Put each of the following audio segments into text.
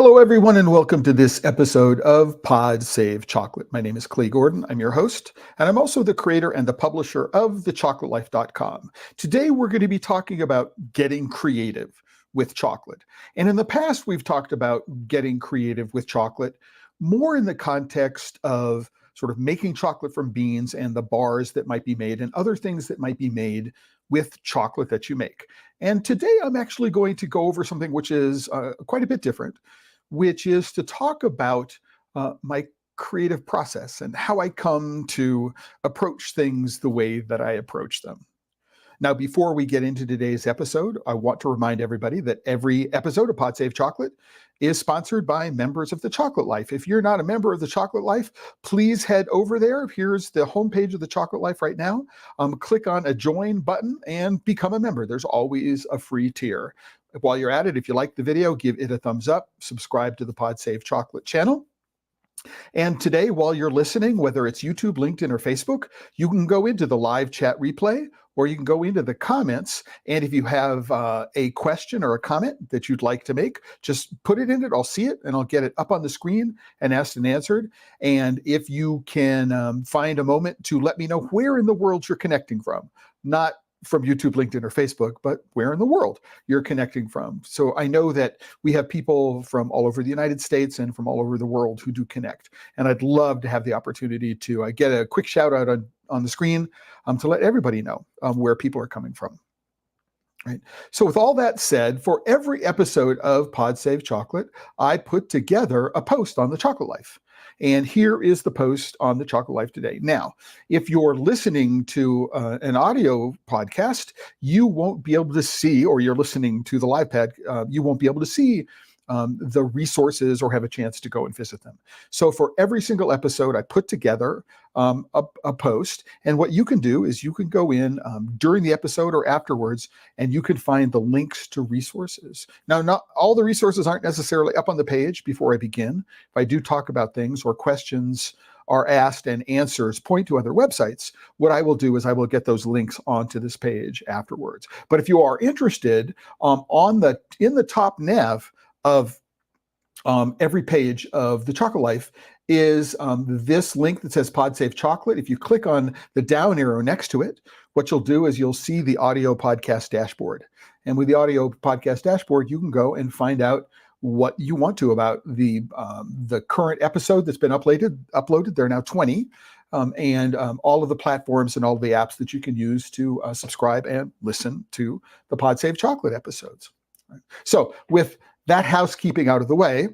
Hello, everyone, and welcome to this episode of Pod Save Chocolate. My name is Clay Gordon. I'm your host, and I'm also the creator and the publisher of TheChocolateLife.com. Today, we're going to be talking about getting creative with chocolate. And in the past, we've talked about getting creative with chocolate more in the context of sort of making chocolate from beans and the bars that might be made and other things that might be made with chocolate that you make. And today I'm actually going to go over something which is quite a bit different, which is to talk about my creative process and how I come to approach things the way that I approach them. Now, before we get into today's episode, I want to remind everybody that every episode of Pod Save Chocolate is sponsored by members of The Chocolate Life. If you're not a member of The Chocolate Life, please head over there. Here's the homepage of The Chocolate Life right now. Click on a join button and become a member. There's always a free tier. While you're at it, if you like the video, give it a thumbs up, subscribe to the Pod Save Chocolate channel. And today, while you're listening, whether it's YouTube, LinkedIn, or Facebook, you can go into the live chat replay, or you can go into the comments. And if you have a question or a comment that you'd like to make, just put it in it. I'll see it and I'll get it up on the screen and asked and answered. And if you can find a moment to let me know where in the world you're connecting from, not from YouTube, LinkedIn, or Facebook, but where in the world you're connecting from. So I know that we have people from all over the United States and from all over the world who do connect. And I'd love to have the opportunity to get a quick shout out on the screen to let everybody know where people are coming from. Right. So with all that said, for every episode of Pod Save Chocolate, I put together a post on The Chocolate Life. And here is the post on The Chocolate Life today. Now, if you're listening to an audio podcast, you won't be able to see, or you're listening to the live pad, you won't be able to see the resources or have a chance to go and visit them. So for every single episode, I put together a post. And what you can do is you can go in during the episode or afterwards, and you can find the links to resources. Now, not all the resources aren't necessarily up on the page before I begin. If I do talk about things or questions are asked and answers point to other websites, what I will do is I will get those links onto this page afterwards. But if you are interested, in the top nav of every page of The Chocolate Life is this link that says Pod Save Chocolate. If you click on the down arrow next to it, what you'll do is you'll see the audio podcast dashboard. And with the audio podcast dashboard, you can go and find out what you want to about the current episode that's been uploaded. There are now 20. And all of the platforms and all of the apps that you can use to subscribe and listen to the Pod Save Chocolate episodes. Right. So with that housekeeping out of the way,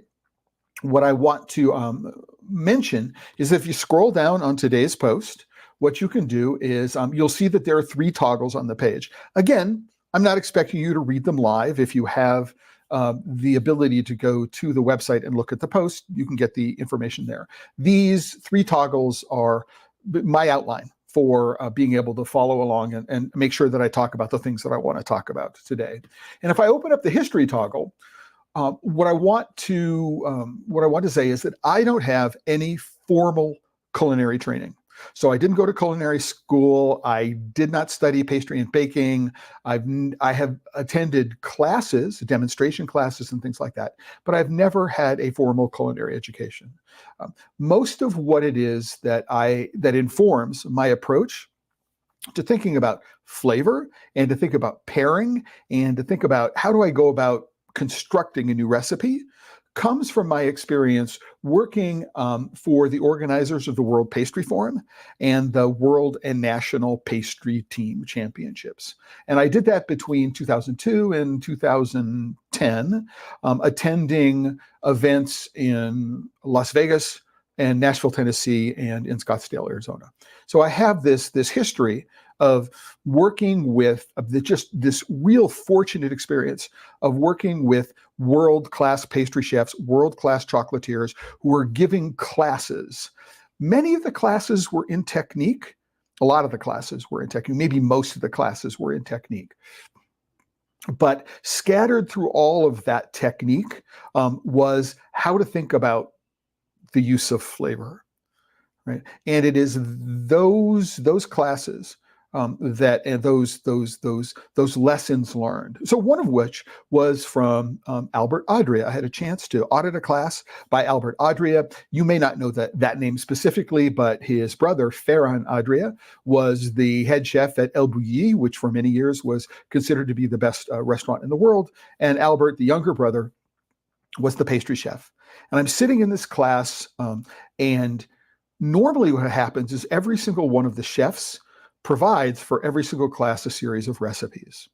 what I want to mention is if you scroll down on today's post, what you can do is you'll see that there are 3 toggles on the page. Again, I'm not expecting you to read them live. If you have the ability to go to the website and look at the post, you can get the information there. These 3 toggles are my outline for being able to follow along and make sure that I talk about the things that I want to talk about today. And if I open up the history toggle, what I want to say is that I don't have any formal culinary training. So I didn't go to culinary school. I did not study pastry and baking. I have attended classes, demonstration classes and things like that, but I've never had a formal culinary education. Most of what it is that informs my approach to thinking about flavor and to think about pairing and to think about how do I go about constructing a new recipe comes from my experience working for the organizers of the World Pastry Forum and the World and National Pastry Team Championships. And I did that between 2002 and 2010, attending events in Las Vegas and Nashville, Tennessee, and in Scottsdale, Arizona. So I have this history of working with just this real fortunate experience of working with world-class pastry chefs, world-class chocolatiers who are giving classes. Many of the classes were in technique. A lot of the classes were in technique. Maybe most of the classes were in technique. But scattered through all of that technique was how to think about the use of flavor, right? And it is those classes that and those lessons learned. So one of which was from Albert Adria. I had a chance to audit a class by Albert Adria. You may not know that name specifically, but his brother Ferran Adria was the head chef at El Bulli, which for many years was considered to be the best restaurant in the world. And Albert, the younger brother, was the pastry chef. And I'm sitting in this class, and normally what happens is every single one of the chefs provides for every single class a series of recipes.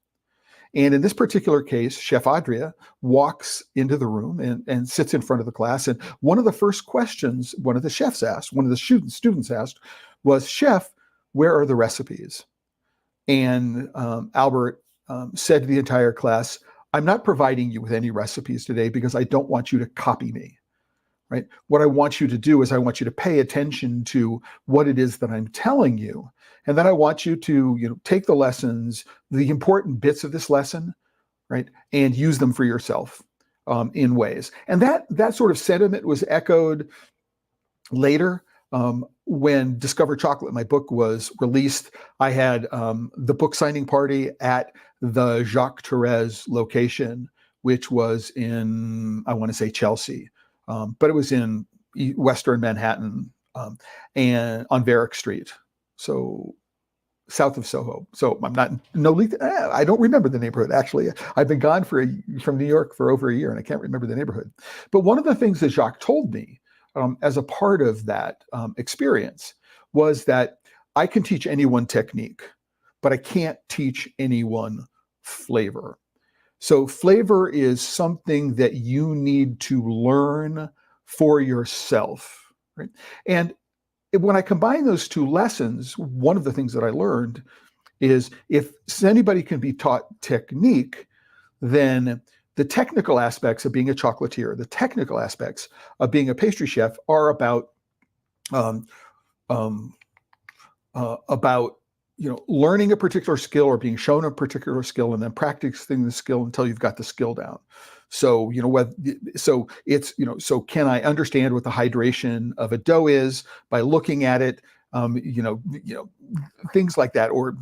And in this particular case, Chef Adria walks into the room and sits in front of the class. And one of the first questions one of the chefs asked, one of the students asked, was, "Chef, where are the recipes?" And Albert said to the entire class, "I'm not providing you with any recipes today because I don't want you to copy me. Right? What I want you to do is I want you to pay attention to what it is that I'm telling you. And then I want you to, take the lessons, the important bits of this lesson, right, and use them for yourself in ways." And that sort of sentiment was echoed later when Discover Chocolate, my book, was released. I had the book signing party at the Jacques Therese location, which was in, I want to say, Chelsea. But it was in Western Manhattan and on Varick Street, so south of Soho. So I don't remember the neighborhood, actually. I've been gone from New York for over a year, and I can't remember the neighborhood. But one of the things that Jacques told me as a part of that experience was that I can teach anyone technique, but I can't teach anyone flavor. So flavor is something that you need to learn for yourself, right? And when I combine those two lessons, one of the things that I learned is if anybody can be taught technique, then the technical aspects of being a chocolatier, the technical aspects of being a pastry chef are about learning a particular skill or being shown a particular skill and then practicing the skill until you've got the skill down. So, so can I understand what the hydration of a dough is by looking at it, things like that, or,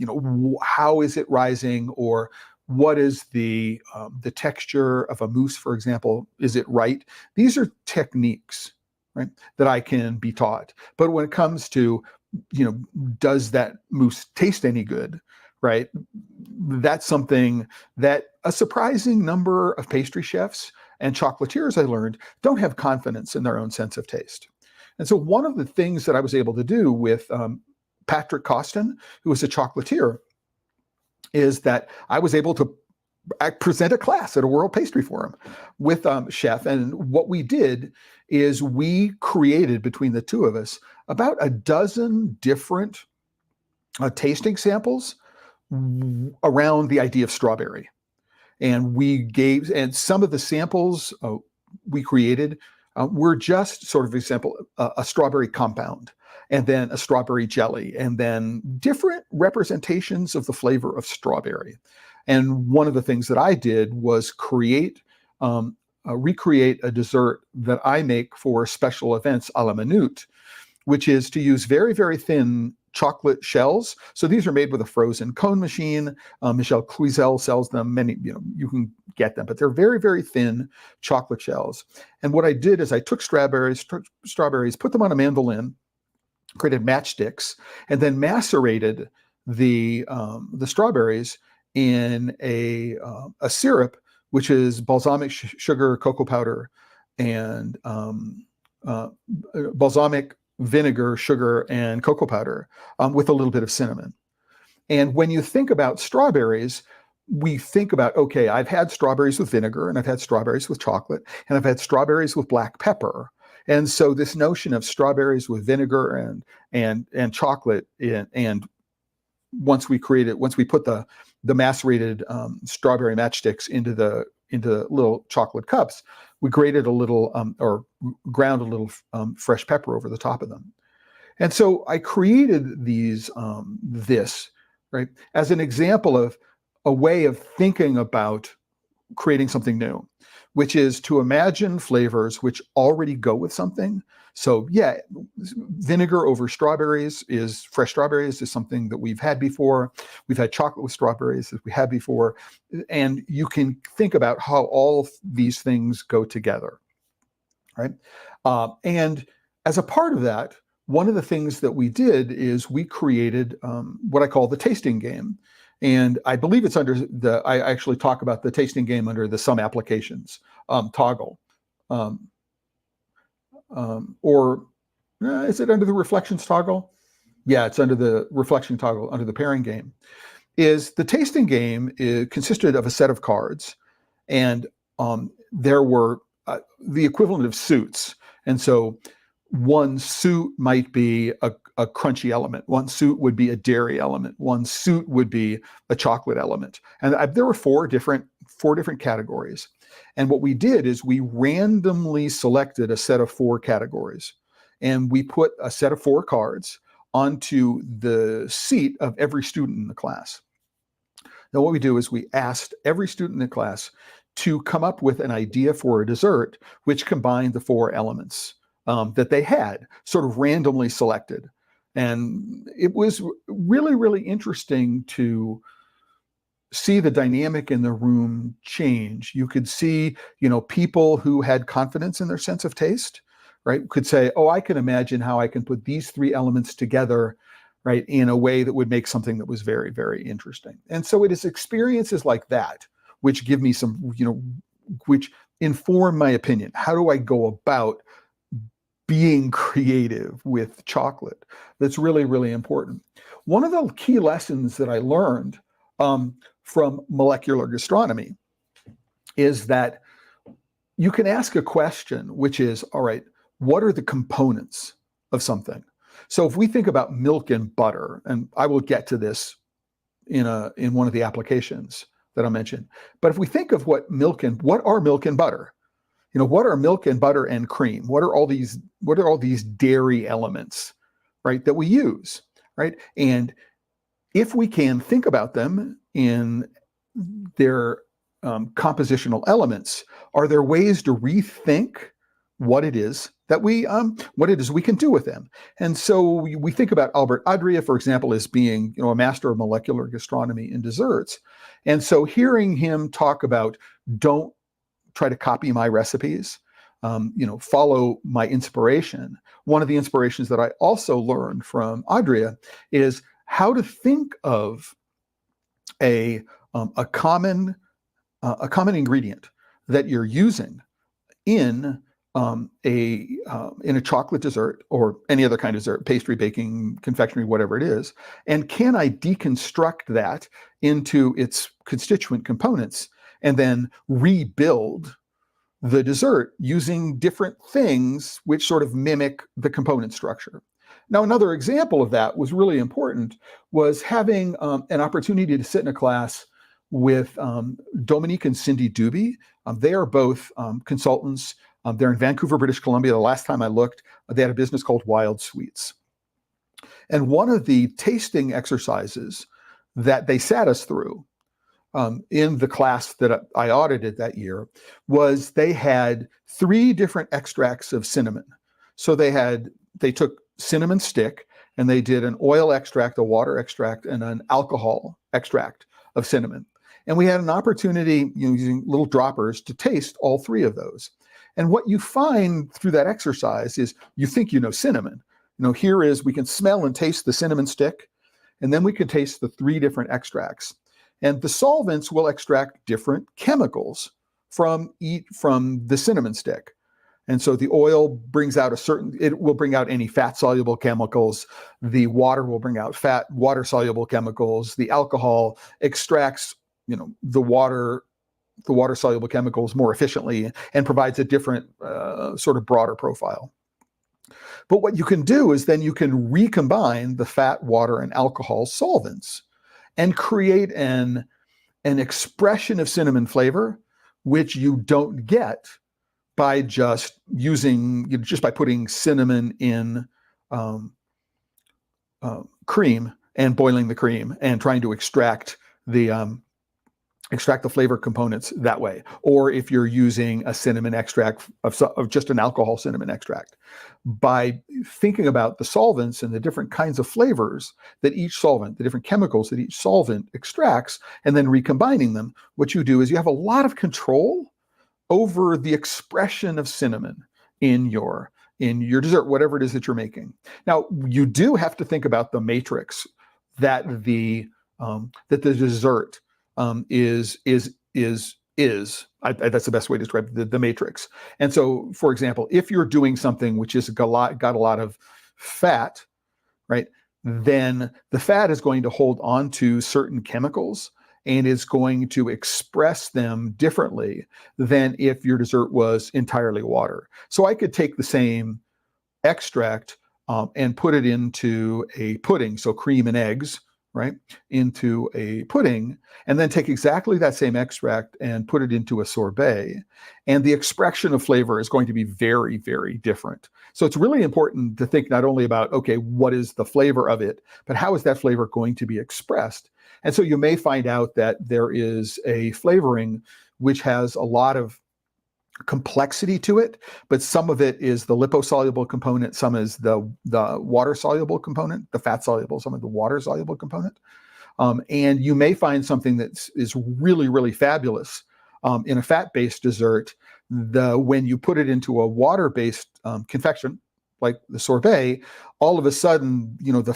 how is it rising, or what is the texture of a mousse, for example? Is it right? These are techniques, right, that I can be taught. But when it comes to does that mousse taste any good, right? That's something that a surprising number of pastry chefs and chocolatiers, I learned, don't have confidence in their own sense of taste. And so one of the things that I was able to do with Patrick Costin, who was a chocolatier, is that I was able to present a class at a World Pastry Forum with Chef. And what we did is we created, between the two of us, about a dozen different tasting samples around the idea of strawberry. And some of the samples we created were just sort of, example, a strawberry compound, and then a strawberry jelly, and then different representations of the flavor of strawberry. And one of the things that I did was recreate a dessert that I make for special events a la minute, which is to use very, very thin chocolate shells. So these are made with a frozen cone machine. Michel Cluzel sells them. Many, you can get them, but they're very, very thin chocolate shells. And what I did is I took strawberries, put them on a mandolin, created matchsticks, and then macerated the strawberries in a syrup, which is balsamic sugar, cocoa powder, and balsamic vinegar, sugar, and cocoa powder with a little bit of cinnamon. And when you think about strawberries, we think about, okay, I've had strawberries with vinegar, and I've had strawberries with chocolate, and I've had strawberries with black pepper. And so this notion of strawberries with vinegar and chocolate, and once we put the macerated strawberry matchsticks into little chocolate cups, we grated a little or ground a little fresh pepper over the top of them. And so I created this, right, as an example of a way of thinking about creating something new, which is to imagine flavors which already go with something, So yeah, vinegar over fresh strawberries is something that we've had before. We've had chocolate with strawberries as we had before. And you can think about how all these things go together, right? And as a part of that, one of the things that we did is we created what I call the tasting game. And I believe it's I actually talk about the tasting game under the some applications toggle. Or is it under the reflections toggle? Yeah, it's under the reflection toggle, under the pairing game. Is the tasting game consisted of a set of cards, and there were the equivalent of suits. And so one suit might be a crunchy element. One suit would be a dairy element. One suit would be a chocolate element. And there were four different categories. And what we did is we randomly selected a set of 4 categories. And we put a set of 4 cards onto the seat of every student in the class. Now, what we do is we asked every student in the class to come up with an idea for a dessert which combined the 4 elements that they had sort of randomly selected. And it was really, really interesting to see the dynamic in the room change. You could see, people who had confidence in their sense of taste, right, could say, oh, I can imagine how I can put these 3 elements together, right, in a way that would make something that was very, very interesting. And so it is experiences like that which give me some, which inform my opinion. How do I go about being creative with chocolate? That's really, really important. One of the key lessons that I learned from molecular gastronomy is that you can ask a question, which is, all right, what are the components of something? So if we think about milk and butter, and I will get to this in one of the applications that I'll mention, but if we think of what are milk and butter? What are milk and butter and cream? What are all these dairy elements, right, that we use, right? And if we can think about them in their compositional elements, are there ways to rethink what it is we can do with them? And so we think about Albert Adria, for example, as being a master of molecular gastronomy in desserts. And so hearing him talk about, don't try to copy my recipes, follow my inspiration. One of the inspirations that I also learned from Adria is how to think of a common ingredient that you're using in a chocolate dessert or any other kind of dessert, pastry, baking, confectionery, whatever it is, and can I deconstruct that into its constituent components and then rebuild the dessert using different things which sort of mimic the component structure. Now, another example of that was really important, was having an opportunity to sit in a class with Dominique and Cindy Doobie. They are both consultants. They're in Vancouver, British Columbia. The last time I looked, they had a business called Wild Sweets. And one of the tasting exercises that they sat us through in the class that I audited that year was they had 3 different extracts of cinnamon. So they took cinnamon stick and they did an oil extract, a water extract, and an alcohol extract of cinnamon. And we had an opportunity, using little droppers, to taste all 3 of those. And what you find through that exercise is you think cinnamon. Here is, we can smell and taste the cinnamon stick, and then we can taste the 3 different extracts. And the solvents will extract different chemicals from the cinnamon stick. And so the oil brings out it will bring out any fat-soluble chemicals. The water will bring out water-soluble chemicals. The alcohol extracts, the water-soluble chemicals more efficiently and provides a different sort of broader profile. But what you can do is then you can recombine the fat, water, and alcohol solvents and create an expression of cinnamon flavor, which you don't get by just by putting cinnamon in cream and boiling the cream and trying to extract the extract the flavor components that way. Or if you're using a cinnamon extract of just an alcohol cinnamon extract, by thinking about the solvents and the different kinds of flavors that each solvent, the different chemicals that each solvent extracts, and then recombining them, what you do is you have a lot of control over the expression of cinnamon in your dessert, whatever it is that you're making. Now, you do have to think about the matrix that the dessert is. That's the best way to describe the matrix. And so, for example, if you're doing something which is got a lot of fat, right, then the fat is going to hold on to certain chemicals and is going to express them differently than if your dessert was entirely water. So I could take the same extract and put it into a pudding, so cream and eggs, right, into a pudding, and then take exactly that same extract and put it into a sorbet, and the expression of flavor is going to be very, very different. So it's really important to think not only about, okay, what is the flavor of it, but how is that flavor going to be expressed? And so you may find out that there is a flavoring which has a lot of complexity to it, but some of it is the liposoluble component, some is the water soluble component, the fat soluble, some of the water soluble component. And you may find something that is really, really fabulous in a fat-based dessert. When you put it into a water-based confection, like the sorbet, all of a sudden, the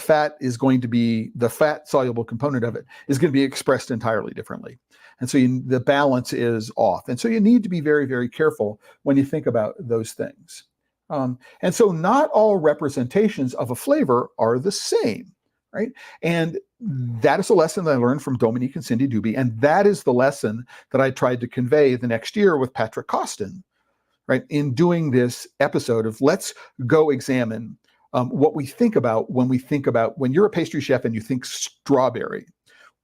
fat soluble component of it is going to be expressed entirely differently. And so the balance is off. And so you need to be very, very careful when you think about those things. And so not all representations of a flavor are the same, right? And that is a lesson that I learned from Dominique and Cindy Duby. And that is the lesson that I tried to convey the next year with Patrick Costin, right? In doing this episode of let's go examine what we think about when you're a pastry chef and you think strawberry.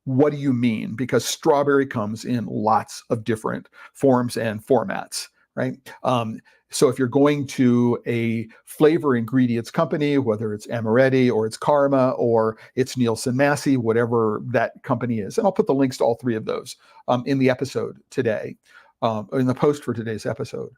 What do you mean? Because strawberry comes in lots of different forms and formats, right? So if you're going to a flavor ingredients company, whether it's Amaretti or it's Karma or it's Nielsen Massey, whatever that company is, and I'll put the links to all three of those in the episode today, in the post for today's episode.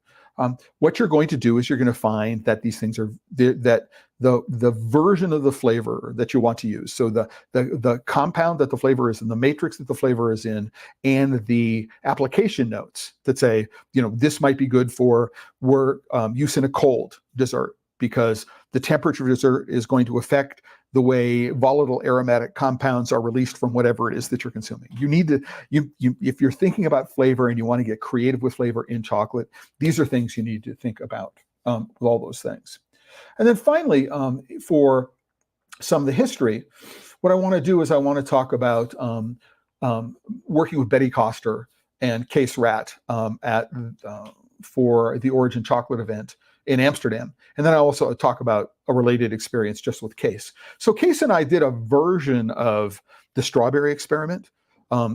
What you're going to do is you're going to find that these things are that the version of the flavor that you want to use. So the compound that the flavor is in, the matrix that the flavor is in, and the application notes that say, this might be good for use in a cold dessert because the temperature of dessert is going to affect the way volatile aromatic compounds are released from whatever it is that you're consuming. You need to, if you're thinking about flavor and you want to get creative with flavor in chocolate, these are things you need to think about with all those things. And then finally, for some of the history, what I want to do is I want to talk about working with Betty Koster and Kees Rat for the Origin Chocolate event in Amsterdam. And then I also talk about a related experience just with Kees. So Kees and I did a version of the strawberry experiment,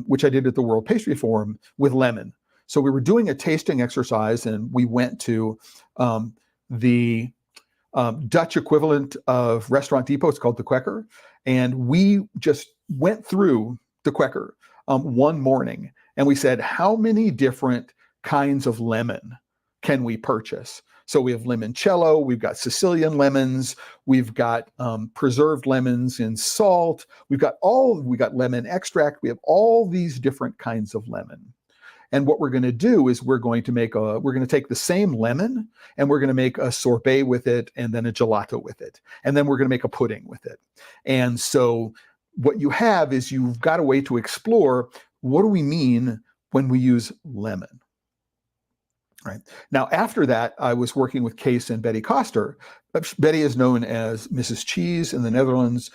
which I did at the World Pastry Forum with lemon. So we were doing a tasting exercise and we went to the Dutch equivalent of Restaurant Depot. It's called the Quaker. And we just went through the Quaker one morning and we said, how many different kinds of lemon can we purchase? So we have limoncello, we've got Sicilian lemons, we've got preserved lemons in salt, we got lemon extract, we have all these different kinds of lemon. And what we're going to do is we're going to take the same lemon and we're going to make a sorbet with it and then a gelato with it. And then we're going to make a pudding with it. And so what you have is you've got a way to explore what do we mean when we use lemon. Right. Now, after that, I was working with Kees and Betty Koster. Betty is known as Mrs. Cheese in the Netherlands.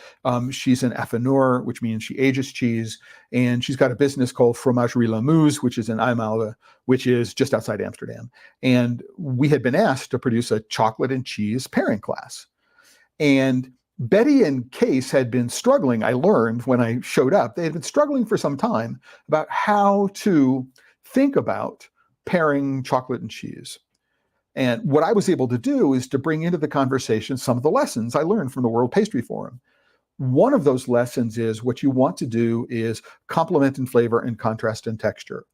She's an affineur, which means she ages cheese. And she's got a business called Fromagerie La Muse, which is in IJmuiden, which is just outside Amsterdam. And we had been asked to produce a chocolate and cheese pairing class. And Betty and Kees had been struggling, I learned when I showed up, they had been struggling for some time about how to think about pairing chocolate and cheese. And what I was able to do is to bring into the conversation some of the lessons I learned from the World Pastry Forum. one of those lessons is what you want to do is complement in flavor and contrast in texture.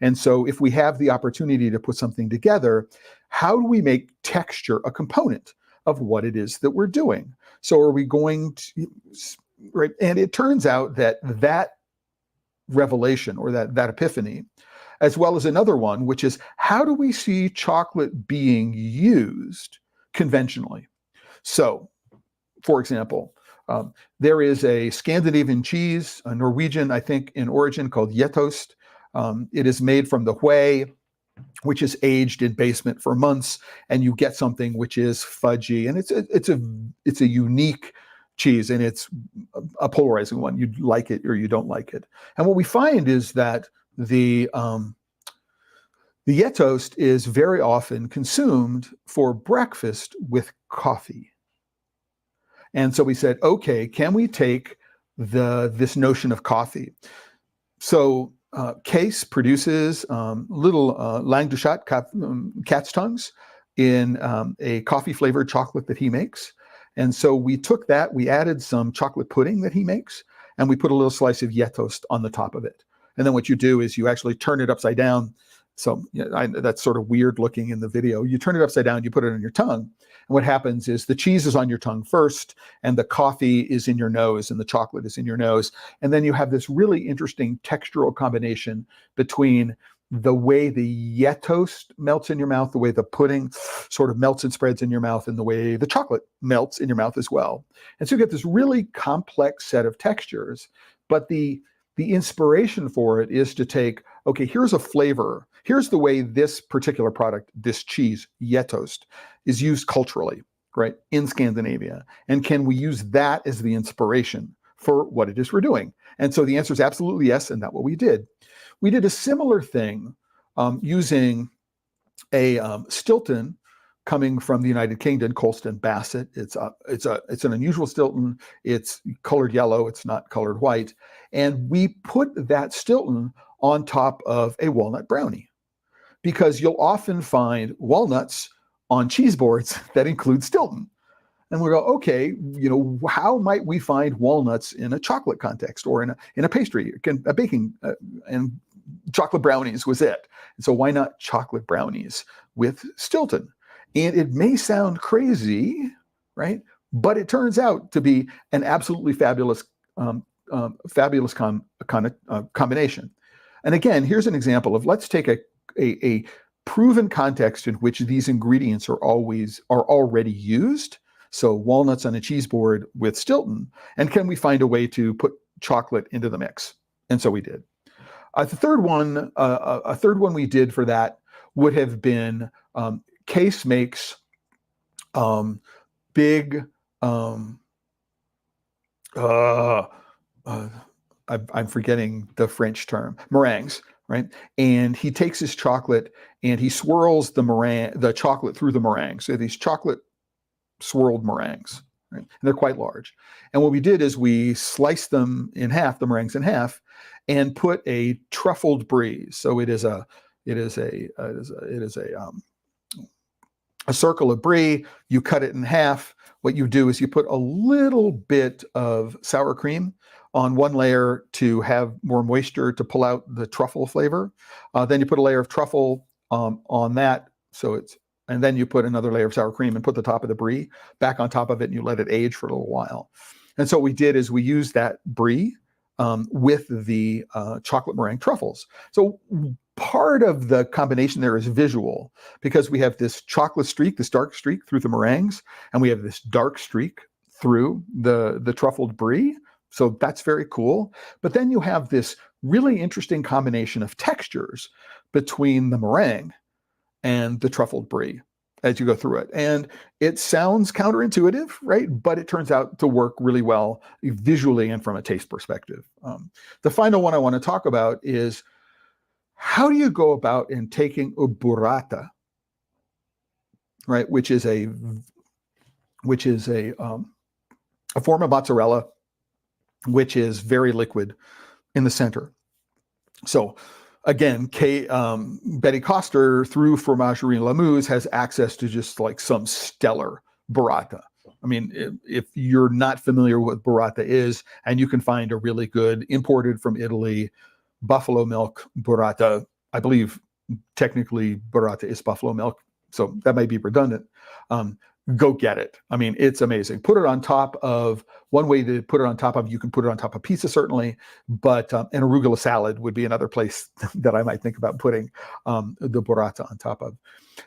And so if we have the opportunity to put something together, how do we make texture a component of what it is that we're doing? So are we going to, right? And it turns out that that revelation, or that epiphany, as well as another one, which is, how do we see chocolate being used conventionally? So, for example, there is a Scandinavian cheese, a Norwegian, I think, in origin, called Gjetost. It is made from the whey, which is aged in basement for months, and you get something which is fudgy, and it's a unique cheese, and it's a polarizing one. You like it or you don't like it. And what we find is that the Gjetost is very often consumed for breakfast with coffee. And so we said, okay, can we take this notion of coffee? So Case produces little langue de chat, cat's tongues, in a coffee-flavored chocolate that he makes. And so we took that, we added some chocolate pudding that he makes, and we put a little slice of Gjetost on the top of it. And then what you do is you actually turn it upside down. So that's sort of weird looking in the video. You turn it upside down, you put it on your tongue. And what happens is the cheese is on your tongue first, and the coffee is in your nose, and the chocolate is in your nose. And then you have this really interesting textural combination between the way the Gjetost melts in your mouth, the way the pudding sort of melts and spreads in your mouth, and the way the chocolate melts in your mouth as well. And so you get this really complex set of textures, but the inspiration for it is to take, okay, here's a flavor. Here's the way this particular product, this cheese, Gjetost, is used culturally, right, in Scandinavia. And can we use that as the inspiration for what it is we're doing? And so the answer is absolutely yes, and that's what we did. We did a similar thing using a Stilton coming from the United Kingdom, Colston Bassett. It's an unusual Stilton. It's colored yellow. It's not colored white. And we put that Stilton on top of a walnut brownie, because you'll often find walnuts on cheese boards that include Stilton. And we go, okay, how might we find walnuts in a chocolate context or in a pastry, a baking, and chocolate brownies was it. And so why not chocolate brownies with Stilton? And it may sound crazy, right? But it turns out to be an absolutely fabulous combination. And again, here's an example of, let's take a proven context in which these ingredients are already used. So walnuts on a cheese board with Stilton, and can we find a way to put chocolate into the mix? And so we did. A third one we did for that would have been Case makes big. I'm forgetting the French term, meringues, right? And he takes his chocolate and he swirls the chocolate through the meringue. So these chocolate swirled meringues, right? And they're quite large. And what we did is we sliced them in half, the meringues in half, and put a truffled brie. So it is a circle of brie. You cut it in half. What you do is you put a little bit of sour cream on one layer to have more moisture to pull out the truffle flavor. Then you put a layer of truffle on that. And then you put another layer of sour cream and put the top of the brie back on top of it, and you let it age for a little while. And so what we did is we used that brie with the chocolate meringue truffles. So part of the combination there is visual, because we have this chocolate streak, this dark streak through the meringues, and we have this dark streak through the truffled brie. So that's very cool. But then you have this really interesting combination of textures between the meringue and the truffled brie as you go through it. And it sounds counterintuitive, right? But it turns out to work really well visually and from a taste perspective. The final one I want to talk about is, how do you go about in taking a burrata, right? Which is a form of mozzarella, which is very liquid in the center. So again, Betty Coster through Fromagerie Lamuse has access to just like some stellar burrata. I mean, if you're not familiar with what burrata is, and you can find a really good imported from Italy buffalo milk burrata, I believe technically burrata is buffalo milk, so that might be redundant. Go get it. I mean, it's amazing. Put it on top of, one way to put it on top of, you can put it on top of pizza, certainly, but an arugula salad would be another place that I might think about putting the burrata on top of.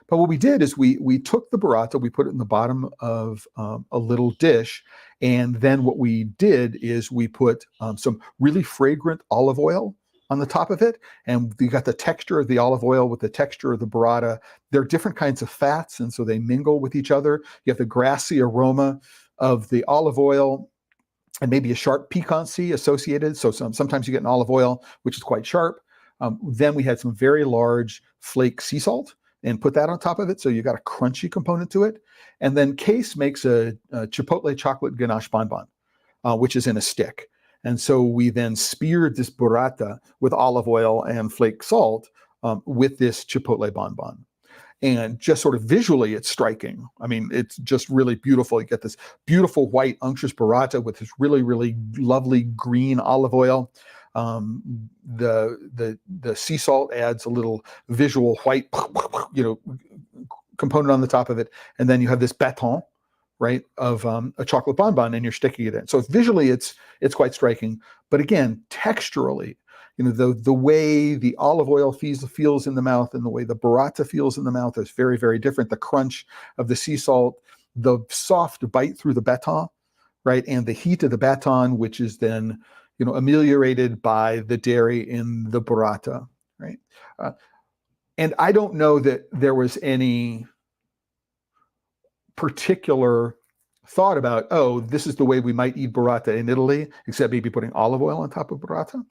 But what we did is we took the burrata, we put it in the bottom of a little dish, and then what we did is we put some really fragrant olive oil on the top of it, and you got the texture of the olive oil with the texture of the burrata. They're different kinds of fats, and so they mingle with each other. You have the grassy aroma of the olive oil and maybe a sharp piquancy associated. So sometimes you get an olive oil, which is quite sharp. Then we had some very large flake sea salt and put that on top of it. So you got a crunchy component to it. And then Case makes a chipotle chocolate ganache bonbon, which is in a stick. And so we then speared this burrata with olive oil and flake salt with this chipotle bonbon. And just sort of visually, it's striking. I mean, it's just really beautiful. You get this beautiful white unctuous burrata with this really, really lovely green olive oil. The sea salt adds a little visual white, component on the top of it. And then you have this baton, right, of a chocolate bonbon, and you're sticking it in. So visually, it's quite striking. But again, texturally, the way the olive oil feels in the mouth and the way the burrata feels in the mouth is very, very different. The crunch of the sea salt, the soft bite through the baton, right, and the heat of the baton, which is then ameliorated by the dairy in the burrata, right? And I don't know that there was any particular thought about, oh, this is the way we might eat burrata in Italy, except maybe putting olive oil on top of burrata,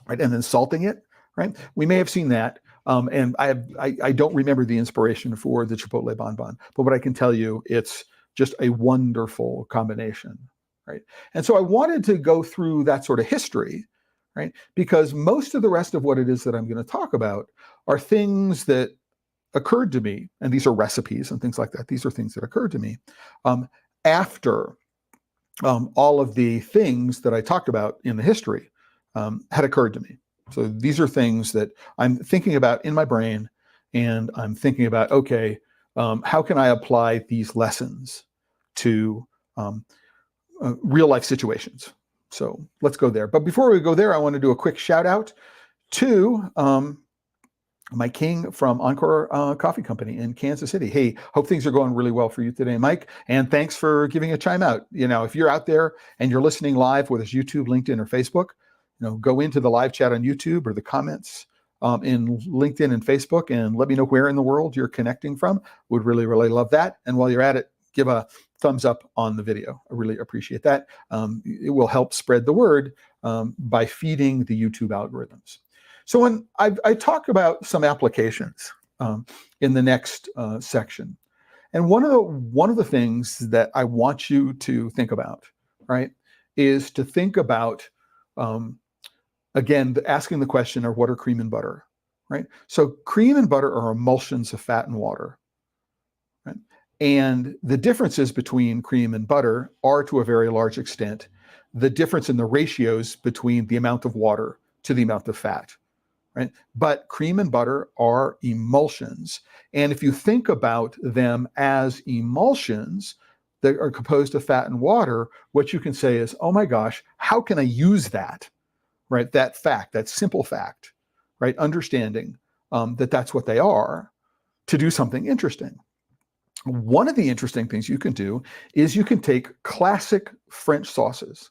right, and then salting it, right? We may have seen that, and I don't remember the inspiration for the chipotle bonbon, but what I can tell you, it's just a wonderful combination, right? And so I wanted to go through that sort of history, right? Because most of the rest of what it is that I'm going to talk about are things that occurred to me, and these are recipes and things like that. These are things that occurred to me after all of the things that I talked about in the history had occurred to me. So these are things that I'm thinking about in my brain, and I'm thinking about, okay, how can I apply these lessons to real life situations? So let's go there. But before we go there, I want to do a quick shout out to my king from Encore Coffee Company in Kansas City. Hey, hope things are going really well for you today, Mike. And thanks for giving a chime out. If you're out there and you're listening live, whether it's YouTube, LinkedIn, or Facebook, go into the live chat on YouTube or the comments in LinkedIn and Facebook and let me know where in the world you're connecting from. Would really, really love that. And while you're at it, give a thumbs up on the video. I really appreciate that. It will help spread the word by feeding the YouTube algorithms. So when I talk about some applications in the next section, and one of the things that I want you to think about, right, is to think about again asking the question of what are cream and butter, right? So cream and butter are emulsions of fat and water, right? And the differences between cream and butter are, to a very large extent, the difference in the ratios between the amount of water to the amount of fat. Right? But cream and butter are emulsions. And if you think about them as emulsions that are composed of fat and water, what you can say is, oh my gosh, how can I use that, right? That fact, that simple fact, right? Understanding that that's what they are, to do something interesting. One of the interesting things you can do is you can take classic French sauces,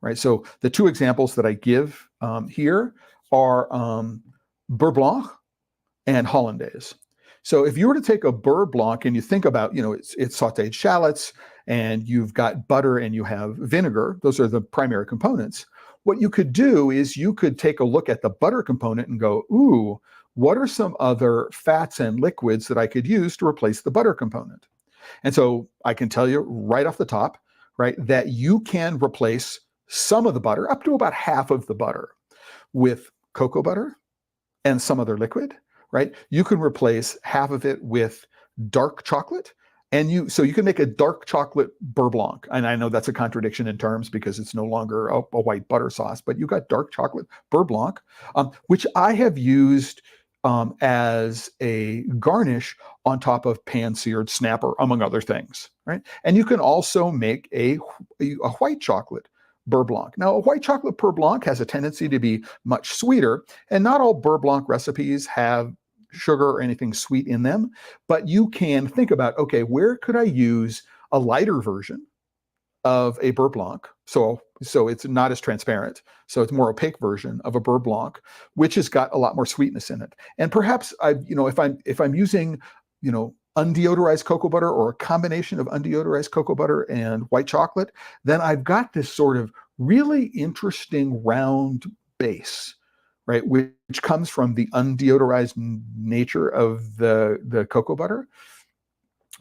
right? So the two examples that I give here are beurre blanc and hollandaise. So if you were to take a beurre blanc and you think about, it's sauteed shallots and you've got butter and you have vinegar, those are the primary components. What you could do is you could take a look at the butter component and go, ooh, what are some other fats and liquids that I could use to replace the butter component? And so I can tell you right off the top, right, that you can replace some of the butter, up to about half of the butter, with cocoa butter and some other liquid, right? You can replace half of it with dark chocolate And so you can make a dark chocolate beurre blanc. And I know that's a contradiction in terms because it's no longer a white butter sauce, but you got dark chocolate beurre blanc, which I have used as a garnish on top of pan-seared snapper, among other things, right? And you can also make a white chocolate beurre blanc. Now, a white chocolate beurre blanc has a tendency to be much sweeter, and not all beurre blanc recipes have sugar or anything sweet in them, but you can think about, okay, where could I use a lighter version of a beurre blanc? So it's not as transparent. So it's more opaque version of a beurre blanc, which has got a lot more sweetness in it. And perhaps if I'm using, undeodorized cocoa butter or a combination of undeodorized cocoa butter and white chocolate, then I've got this sort of really interesting round base, right, which comes from the undeodorized nature of the cocoa butter,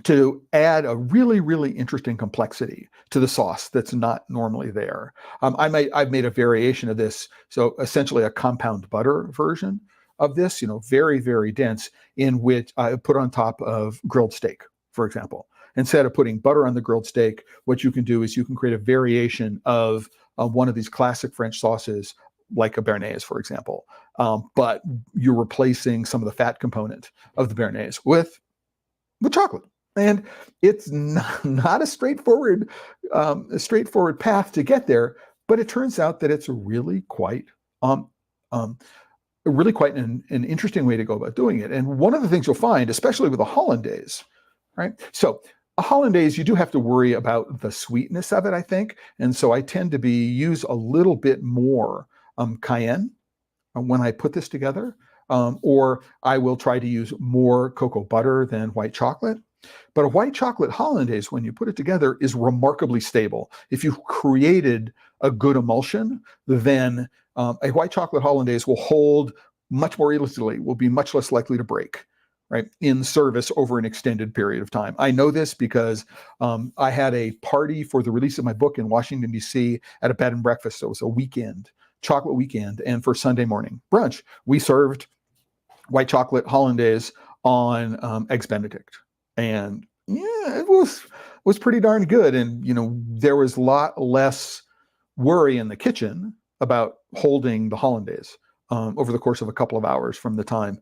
to add a really, really interesting complexity to the sauce that's not normally there. I've made a variation of this, so essentially a compound butter version of this, very, very dense, in which I put on top of grilled steak, for example. Instead of putting butter on the grilled steak, what you can do is you can create a variation of one of these classic French sauces, like a béarnaise, for example, but you're replacing some of the fat component of the béarnaise with chocolate. And it's not a straightforward path to get there, but it turns out that it's really quite an interesting way to go about doing it. And one of the things you'll find, especially with a hollandaise, right? So a hollandaise, you do have to worry about the sweetness of it, I think. And so I tend to use a little bit more cayenne when I put this together, or I will try to use more cocoa butter than white chocolate. But a white chocolate hollandaise, when you put it together, is remarkably stable. If you've created a good emulsion, then a white chocolate hollandaise will hold much more easily, will be much less likely to break, right, in service over an extended period of time. I know this because I had a party for the release of my book in Washington, D.C. at a bed and breakfast. So it was a weekend, chocolate weekend. And for Sunday morning brunch, we served white chocolate hollandaise on Eggs Benedict. And yeah, it was pretty darn good. And, there was a lot less worry in the kitchen about holding the hollandaise over the course of a couple of hours from the time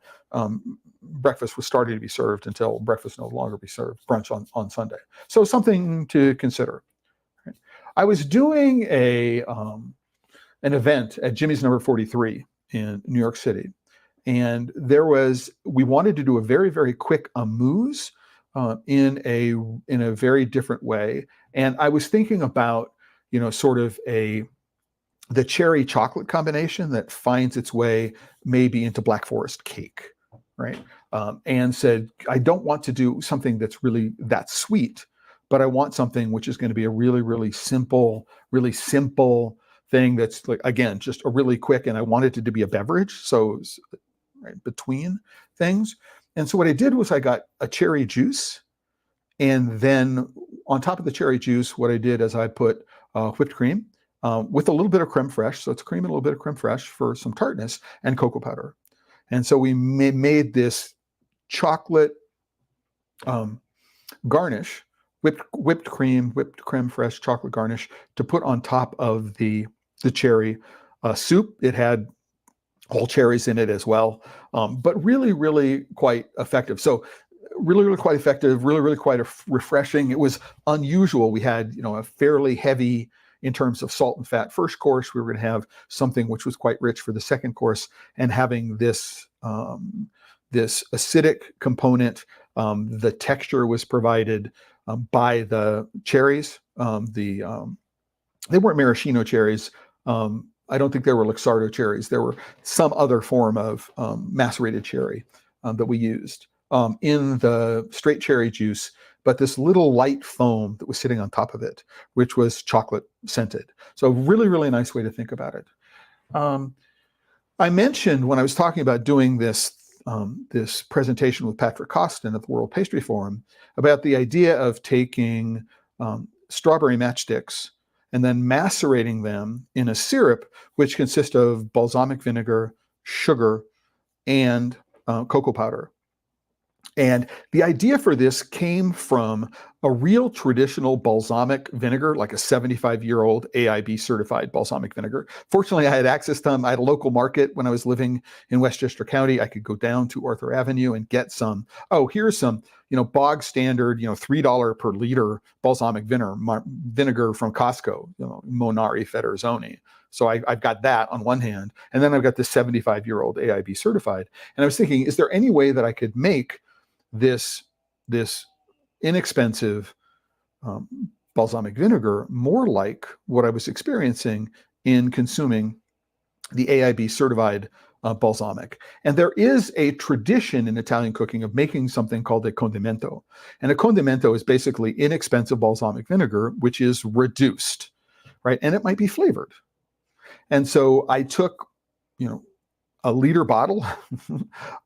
breakfast was starting to be served until breakfast no longer be served, brunch on Sunday. So something to consider. Right? I was doing an event at Jimmy's Number 43 in New York City. And we wanted to do a very, very quick amuse in a very different way. And I was thinking about, sort of the cherry chocolate combination that finds its way maybe into Black Forest cake, right? And said, I don't want to do something that's really that sweet, but I want something which is going to be a really, really simple thing that's, like, again, just a really quick, and I wanted it to be a beverage. So right between things. And so what I did was I got a cherry juice, and then on top of the cherry juice, what I did is I put whipped cream with a little bit of creme fraiche. So it's cream and a little bit of creme fraiche for some tartness, and cocoa powder. And so we made this chocolate garnish, whipped creme fraiche chocolate garnish to put on top of the cherry soup. It had whole cherries in it as well, but really, really quite effective. So really, really quite effective, really, really quite refreshing. It was unusual. We had, a fairly heavy, in terms of salt and fat, first course. We were going to have something which was quite rich for the second course, and having this acidic component. The texture was provided by the cherries. They weren't maraschino cherries. I don't think there were Luxardo cherries. There were some other form of macerated cherry that we used in the straight cherry juice, but this little light foam that was sitting on top of it, which was chocolate scented. So really, really nice way to think about it. I mentioned when I was talking about doing this presentation with Patrick Costin at the World Pastry Forum about the idea of taking strawberry matchsticks and then macerating them in a syrup, which consists of balsamic vinegar, sugar, and cocoa powder. And the idea for this came from a real traditional balsamic vinegar, like a 75-year-old AIB certified balsamic vinegar. Fortunately, I had access to them. I had a local market when I was living in Westchester County. I could go down to Arthur Avenue and get some, here's some, bog standard, $3 per liter balsamic vinegar from Costco, Monari Federzoni. So I've got that on one hand, and then I've got the 75-year-old AIB certified. And I was thinking, is there any way that I could make this inexpensive balsamic vinegar more like what I was experiencing in consuming the AIB certified balsamic? And there is a tradition in Italian cooking of making something called a condimento. And a condimento is basically inexpensive balsamic vinegar, which is reduced, right? And it might be flavored. And so I took, a liter bottle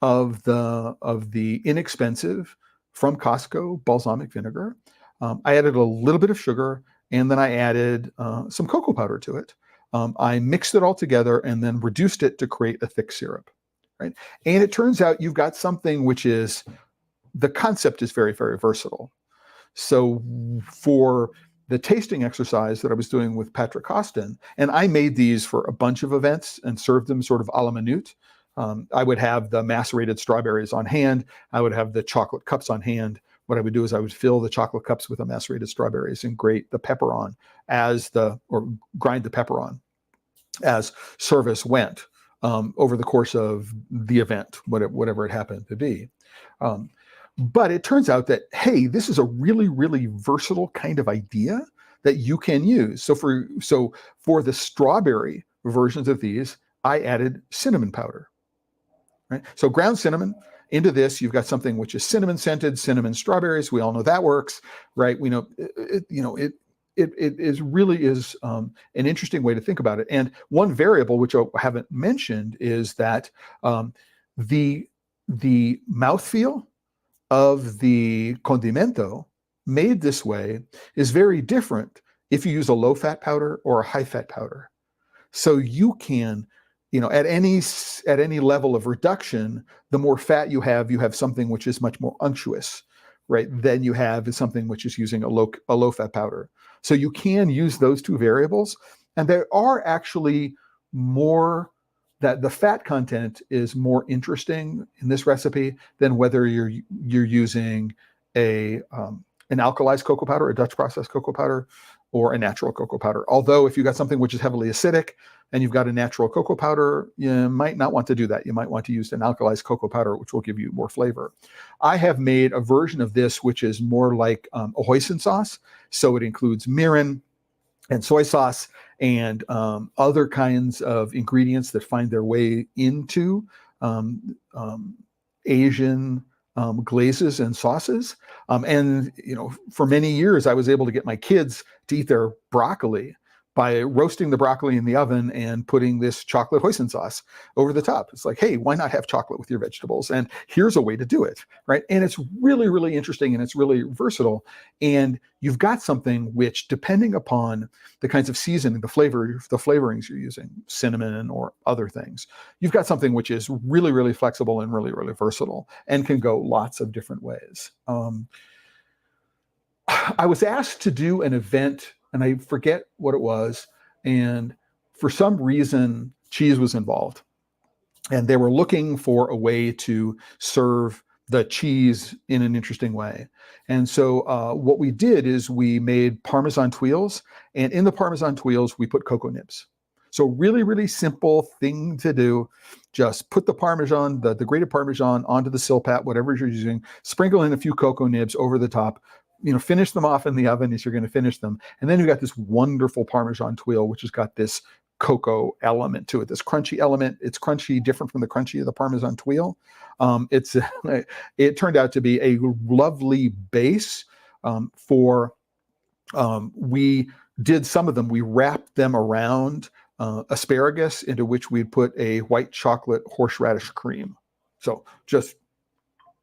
of the inexpensive from Costco balsamic vinegar. I added a little bit of sugar, and then I added some cocoa powder to it. I mixed it all together and then reduced it to create a thick syrup, right? And it turns out you've got something which is, the concept is very, very versatile. So for the tasting exercise that I was doing with Patrick Costin, and I made these for a bunch of events and served them sort of a la minute. I would have the macerated strawberries on hand. I would have the chocolate cups on hand. What I would do is I would fill the chocolate cups with the macerated strawberries and grate the pepper on or grind the pepper on as service went over the course of the event, whatever it happened to be. But it turns out that, hey, this is a really, really versatile kind of idea that you can use. So for the strawberry versions of these, I added cinnamon powder, right? So ground cinnamon. Into this, you've got something which is cinnamon scented, cinnamon strawberries. We all know that works, right? We know it really is an interesting way to think about it. And one variable which I haven't mentioned is that the mouthfeel of the condimento made this way is very different if you use a low-fat powder or a high-fat powder. So you can, at any level of reduction, the more fat you have something which is much more unctuous, right? Than you have is something which is using a low-fat powder. So you can use those two variables, and there are actually more. That the fat content is more interesting in this recipe than whether you're using an alkalized cocoa powder, a Dutch processed cocoa powder, or a natural cocoa powder. Although if you've got something which is heavily acidic and you've got a natural cocoa powder, you might not want to do that. You might want to use an alkalized cocoa powder, which will give you more flavor. I have made a version of this which is more like a hoisin sauce. So it includes mirin and soy sauce and other kinds of ingredients that find their way into Asian glazes and sauces. And for many years, I was able to get my kids to eat their broccoli by roasting the broccoli in the oven and putting this chocolate hoisin sauce over the top. It's like, hey, why not have chocolate with your vegetables? And here's a way to do it, right? And it's really, really interesting, and it's really versatile. And you've got something which, depending upon the kinds of seasoning, the flavorings you're using, cinnamon or other things, you've got something which is really, really flexible and really, really versatile and can go lots of different ways. I was asked to do an event, and I forget what it was, and for some reason, cheese was involved. And they were looking for a way to serve the cheese in an interesting way. And so what we did is we made Parmesan tuiles, and in the Parmesan tuiles, we put cocoa nibs. So really, really simple thing to do. Just put the Parmesan, the grated Parmesan onto the silpat, whatever you're using, sprinkle in a few cocoa nibs over the top, finish them off in the oven as you're going to finish them. And then you've got this wonderful Parmesan tuile, which has got this cocoa element to it, this crunchy element. It's crunchy, different from the crunchy of the Parmesan tuile. It turned out to be a lovely base we did some of them. We wrapped them around asparagus, into which we'd put a white chocolate horseradish cream. So just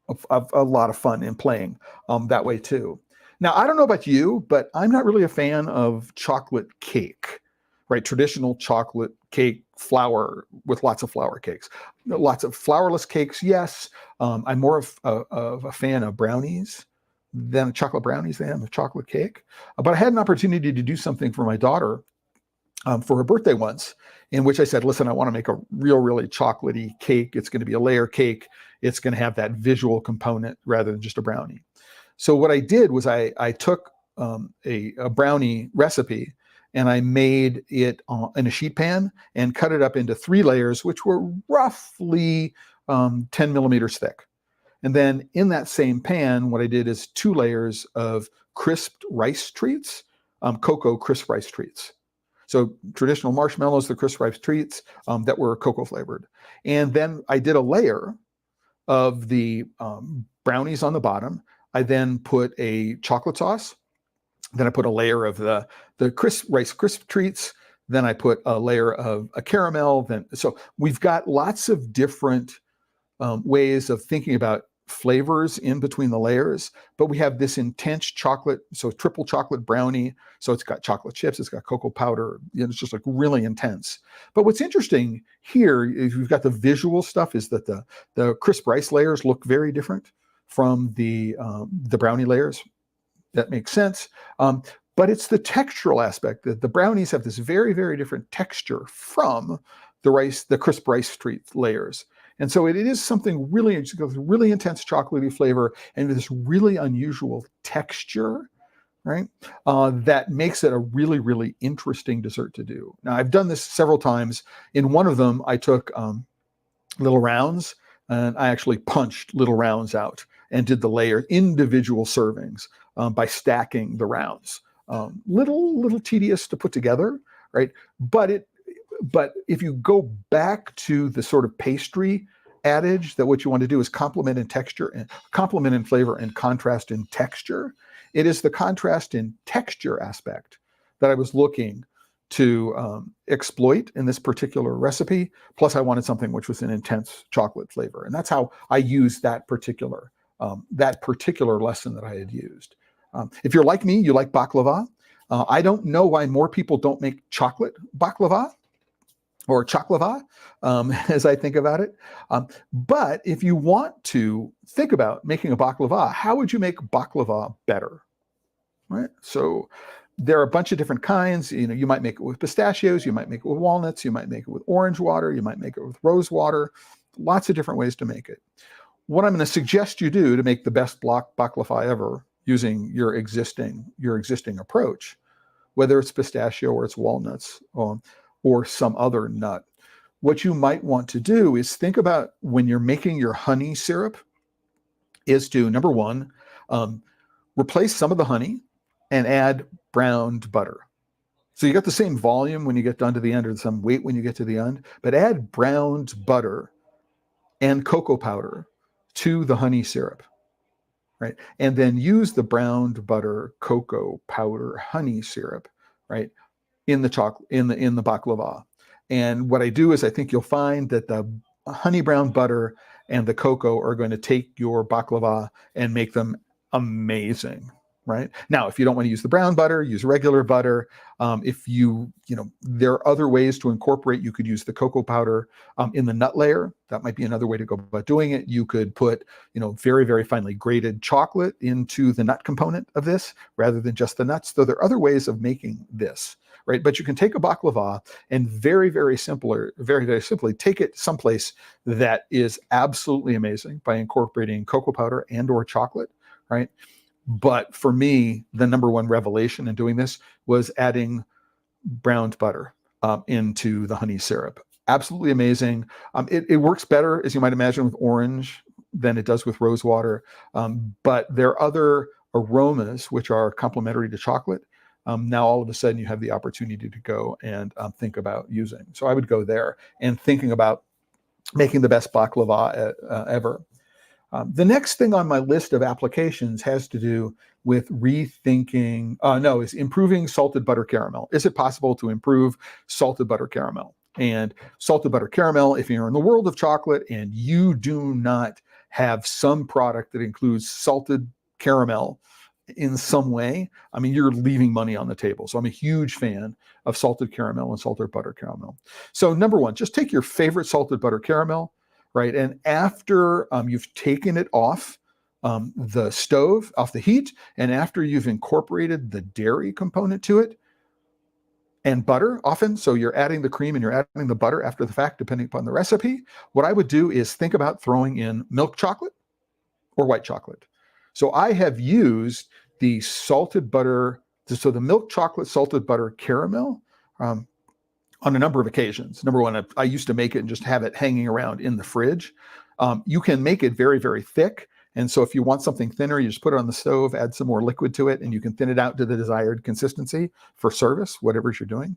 a lot of fun in playing that way too. Now, I don't know about you, but I'm not really a fan of chocolate cake, right? Traditional chocolate cake flour with lots of flour cakes. Lots of flourless cakes, yes. I'm more of a fan of brownies than chocolate brownies than a chocolate cake. But I had an opportunity to do something for my daughter for her birthday once, in which I said, listen, I want to make a really chocolatey cake. It's going to be a layer cake. It's going to have that visual component rather than just a brownie. So what I did was I took a brownie recipe and I made it in a sheet pan and cut it up into 3 layers, which were roughly 10 millimeters thick. And then in that same pan, what I did is 2 layers of crisped rice treats, cocoa crisp rice treats. So traditional marshmallows, the crisp rice treats that were cocoa flavored. And then I did a layer of the brownies on the bottom. I then put a chocolate sauce. Then I put a layer of the rice crisp treats. Then I put a layer of a caramel. So we've got lots of different ways of thinking about flavors in between the layers, but we have this intense chocolate, so triple chocolate brownie. So it's got chocolate chips, it's got cocoa powder, it's just like really intense. But what's interesting here is we've got the visual stuff is that the crisp rice layers look very different from the brownie layers. That makes sense. But it's the textural aspect that the brownies have this very, very different texture from the crisp rice treat layers. And so it is something really intense chocolatey flavor and this really unusual texture, right? That makes it a really, really interesting dessert to do. Now, I've done this several times. In one of them, I took little rounds and I actually punched little rounds out and did the individual servings by stacking the rounds. Little tedious to put together, right? But if you go back to the sort of pastry adage that what you want to do is complement in flavor and contrast in texture, it is the contrast in texture aspect that I was looking to exploit in this particular recipe. Plus I wanted something which was an intense chocolate flavor. And that's how I used that particular lesson that I had used. If you're like me, you like baklava. I don't know why more people don't make chocolate baklava or choklava, as I think about it. But if you want to think about making a baklava, how would you make baklava better? Right? So there are a bunch of different kinds. You might make it with pistachios, you might make it with walnuts, you might make it with orange water, you might make it with rose water. Lots of different ways to make it. What I'm going to suggest you do to make the best baklava ever using your existing approach, whether it's pistachio or it's walnuts, or some other nut. What you might want to do is think about when you're making your honey syrup is to, number one, replace some of the honey and add browned butter. So you got the same volume when you get done to the end or some weight when you get to the end, but add browned butter and cocoa powder to the honey syrup, right? And then use the browned butter, cocoa powder, honey syrup, right? In the baklava. And what I do is I think you'll find that the honey brown butter and the cocoa are going to take your baklava and make them amazing, right? Now, if you don't want to use the brown butter, use regular butter. There are other ways to incorporate. You could use the cocoa powder in the nut layer. That might be another way to go about doing it. You could put, very, very finely grated chocolate into the nut component of this rather than just the nuts. So there are other ways of making this, right? But you can take a baklava and very, very simply take it someplace that is absolutely amazing by incorporating cocoa powder and or chocolate, right? But for me, the number one revelation in doing this was adding browned butter into the honey syrup. Absolutely amazing. It works better, as you might imagine, with orange than it does with rose water. But there are other aromas which are complementary to chocolate. Now, all of a sudden, you have the opportunity to go and think about using. So I would go there and thinking about making the best baklava ever. The next thing on my list of applications has to do with is improving salted butter caramel. Is it possible to improve salted butter caramel? And salted butter caramel, if you're in the world of chocolate and you do not have some product that includes salted caramel in some way, I mean, you're leaving money on the table. So I'm a huge fan of salted caramel and salted butter caramel. So number one, just take your favorite salted butter caramel, right? And after you've taken it off the stove, off the heat, and after you've incorporated the dairy component to it, and butter often, so you're adding the cream and you're adding the butter after the fact, depending upon the recipe, what I would do is think about throwing in milk chocolate or white chocolate. So I have used the salted butter, so the milk chocolate salted butter caramel on a number of occasions. Number one, I used to make it and just have it hanging around in the fridge. You can make it very, very thick. And so if you want something thinner, you just put it on the stove, add some more liquid to it, and you can thin it out to the desired consistency for service, whatever you're doing.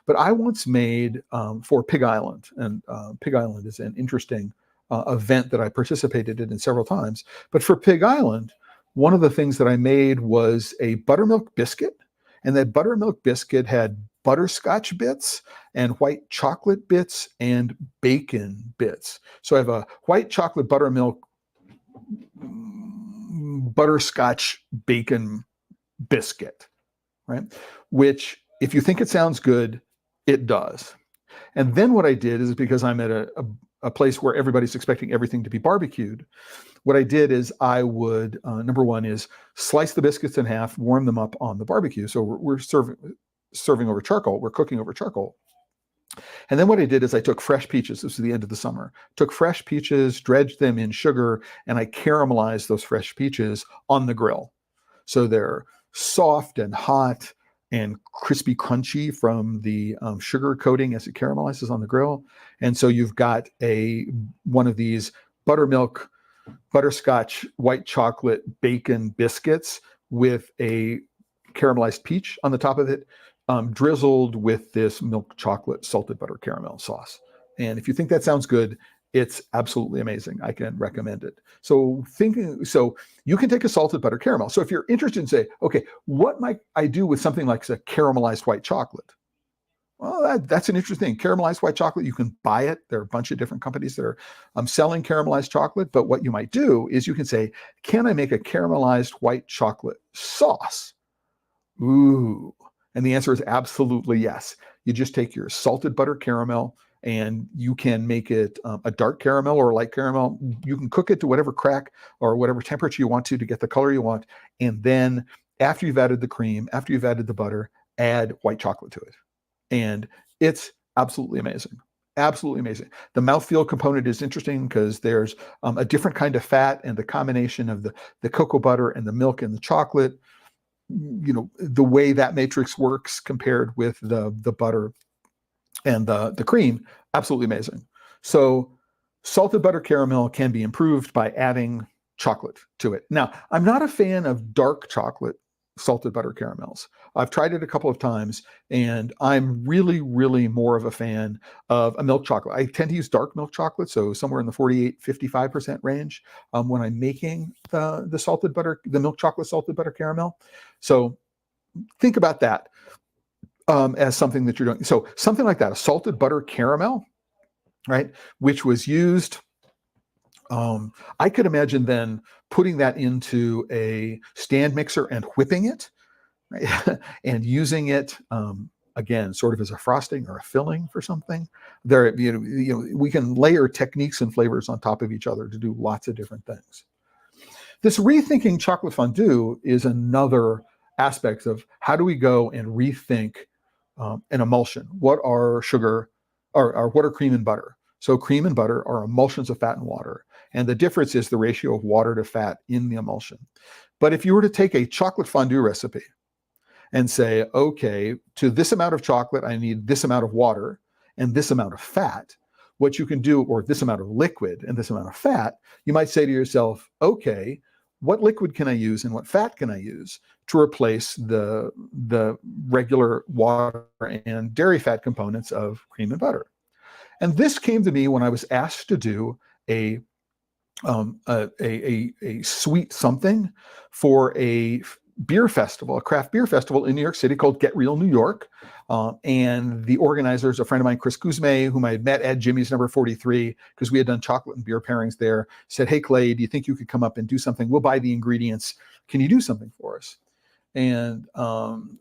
But I once made for Pig Island, and Pig Island is an interesting event that I participated in several times. But for Pig Island, one of the things that I made was a buttermilk biscuit, and that buttermilk biscuit had butterscotch bits and white chocolate bits and bacon bits. So I have a white chocolate buttermilk butterscotch bacon biscuit, right? Which, if you think it sounds good, it does. And then what I did is, because I'm at a place where everybody's expecting everything to be barbecued, what I did is I would, number one is slice the biscuits in half, warm them up on the barbecue. So we're serving over charcoal, we're cooking over charcoal. And then what I did is I took fresh peaches, this was the end of the summer, took fresh peaches, dredged them in sugar, and I caramelized those fresh peaches on the grill. So they're soft and hot and crispy crunchy from the sugar coating as it caramelizes on the grill. And so you've got one of these buttermilk, butterscotch, white chocolate bacon biscuits with a caramelized peach on the top of it, drizzled with this milk chocolate salted butter caramel sauce. And if you think that sounds good, it's absolutely amazing. I can recommend it. So you can take a salted butter caramel. So if you're interested in say, okay, what might I do with something like a caramelized white chocolate? Well, that's an interesting thing. Caramelized white chocolate, you can buy it. There are a bunch of different companies that are selling caramelized chocolate. But what you might do is you can say, can I make a caramelized white chocolate sauce? Ooh. And the answer is absolutely yes. You just take your salted butter caramel and you can make it a dark caramel or a light caramel. You can cook it to whatever crack or whatever temperature you want to get the color you want. And then after you've added the cream, after you've added the butter, add white chocolate to it. And it's absolutely amazing. Absolutely amazing. The mouthfeel component is interesting because there's a different kind of fat, and the combination of the cocoa butter and the milk and the chocolate, the way that matrix works compared with the butter and the cream, absolutely amazing. So salted butter caramel can be improved by adding chocolate to it. Now, I'm not a fan of dark chocolate salted butter caramels. I've tried it a couple of times, and I'm really, really more of a fan of a milk chocolate. I tend to use dark milk chocolate, so somewhere in the 48-55% range when I'm making the milk chocolate salted butter caramel. So think about that as something that you're doing. So something like that, a salted butter caramel, right, which was used. I could imagine then putting that into a stand mixer and whipping it, right? And using it again, sort of as a frosting or a filling for something. There, we can layer techniques and flavors on top of each other to do lots of different things. This rethinking chocolate fondue is another aspect of how do we go and rethink an emulsion? What are sugar, or what are cream and butter? So cream and butter are emulsions of fat and water. And the difference is the ratio of water to fat in the emulsion. But if you were to take a chocolate fondue recipe and say, okay, to this amount of chocolate, I need this amount of water and this amount of fat, what you can do, or this amount of liquid and this amount of fat, you might say to yourself, okay, what liquid can I use and what fat can I use to replace the regular water and dairy fat components of cream and butter? And this came to me when I was asked to do a sweet something for a beer festival, a craft beer festival in New York City called Get Real New York. And the organizers, a friend of mine, Chris Kuzme, whom I had met at Jimmy's number 43, because we had done chocolate and beer pairings there, said, "Hey, Clay, do you think you could come up and do something? We'll buy the ingredients. Can you do something for us?" And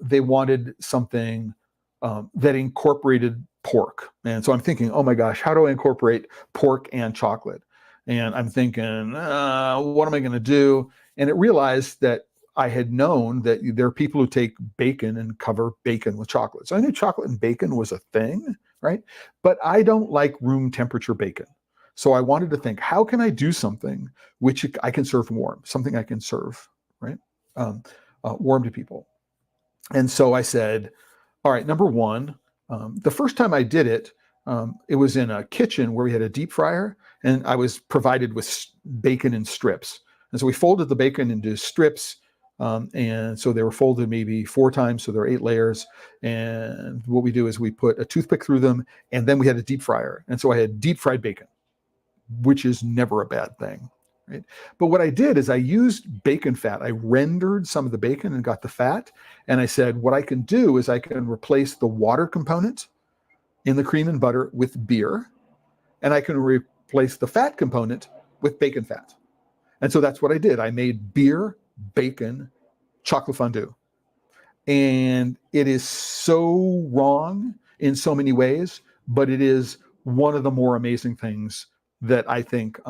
they wanted something that incorporated pork. And so I'm thinking, oh my gosh, how do I incorporate pork and chocolate? And I'm thinking, what am I going to do? And it realized that I had known that there are people who take bacon and cover bacon with chocolate. So I knew chocolate and bacon was a thing, right? But I don't like room temperature bacon. So I wanted to think, how can I do something which I can serve warm, something I can serve, right? Warm to people. And so I said, all right, number one, the first time I did it, it was in a kitchen where we had a deep fryer, and I was provided with bacon in strips. And so we folded the bacon into strips, and so they were folded maybe 4 times, so there are 8 layers. And what we do is we put a toothpick through them, and then we had a deep fryer. And so I had deep fried bacon, which is never a bad thing. Right? But what I did is I used bacon fat. I rendered some of the bacon and got the fat. And I said, what I can do is I can replace the water component in the cream and butter with beer. And I can replace the fat component with bacon fat. And so that's what I did. I made beer, bacon, chocolate fondue. And it is so wrong in so many ways, but it is one of the more amazing things that I think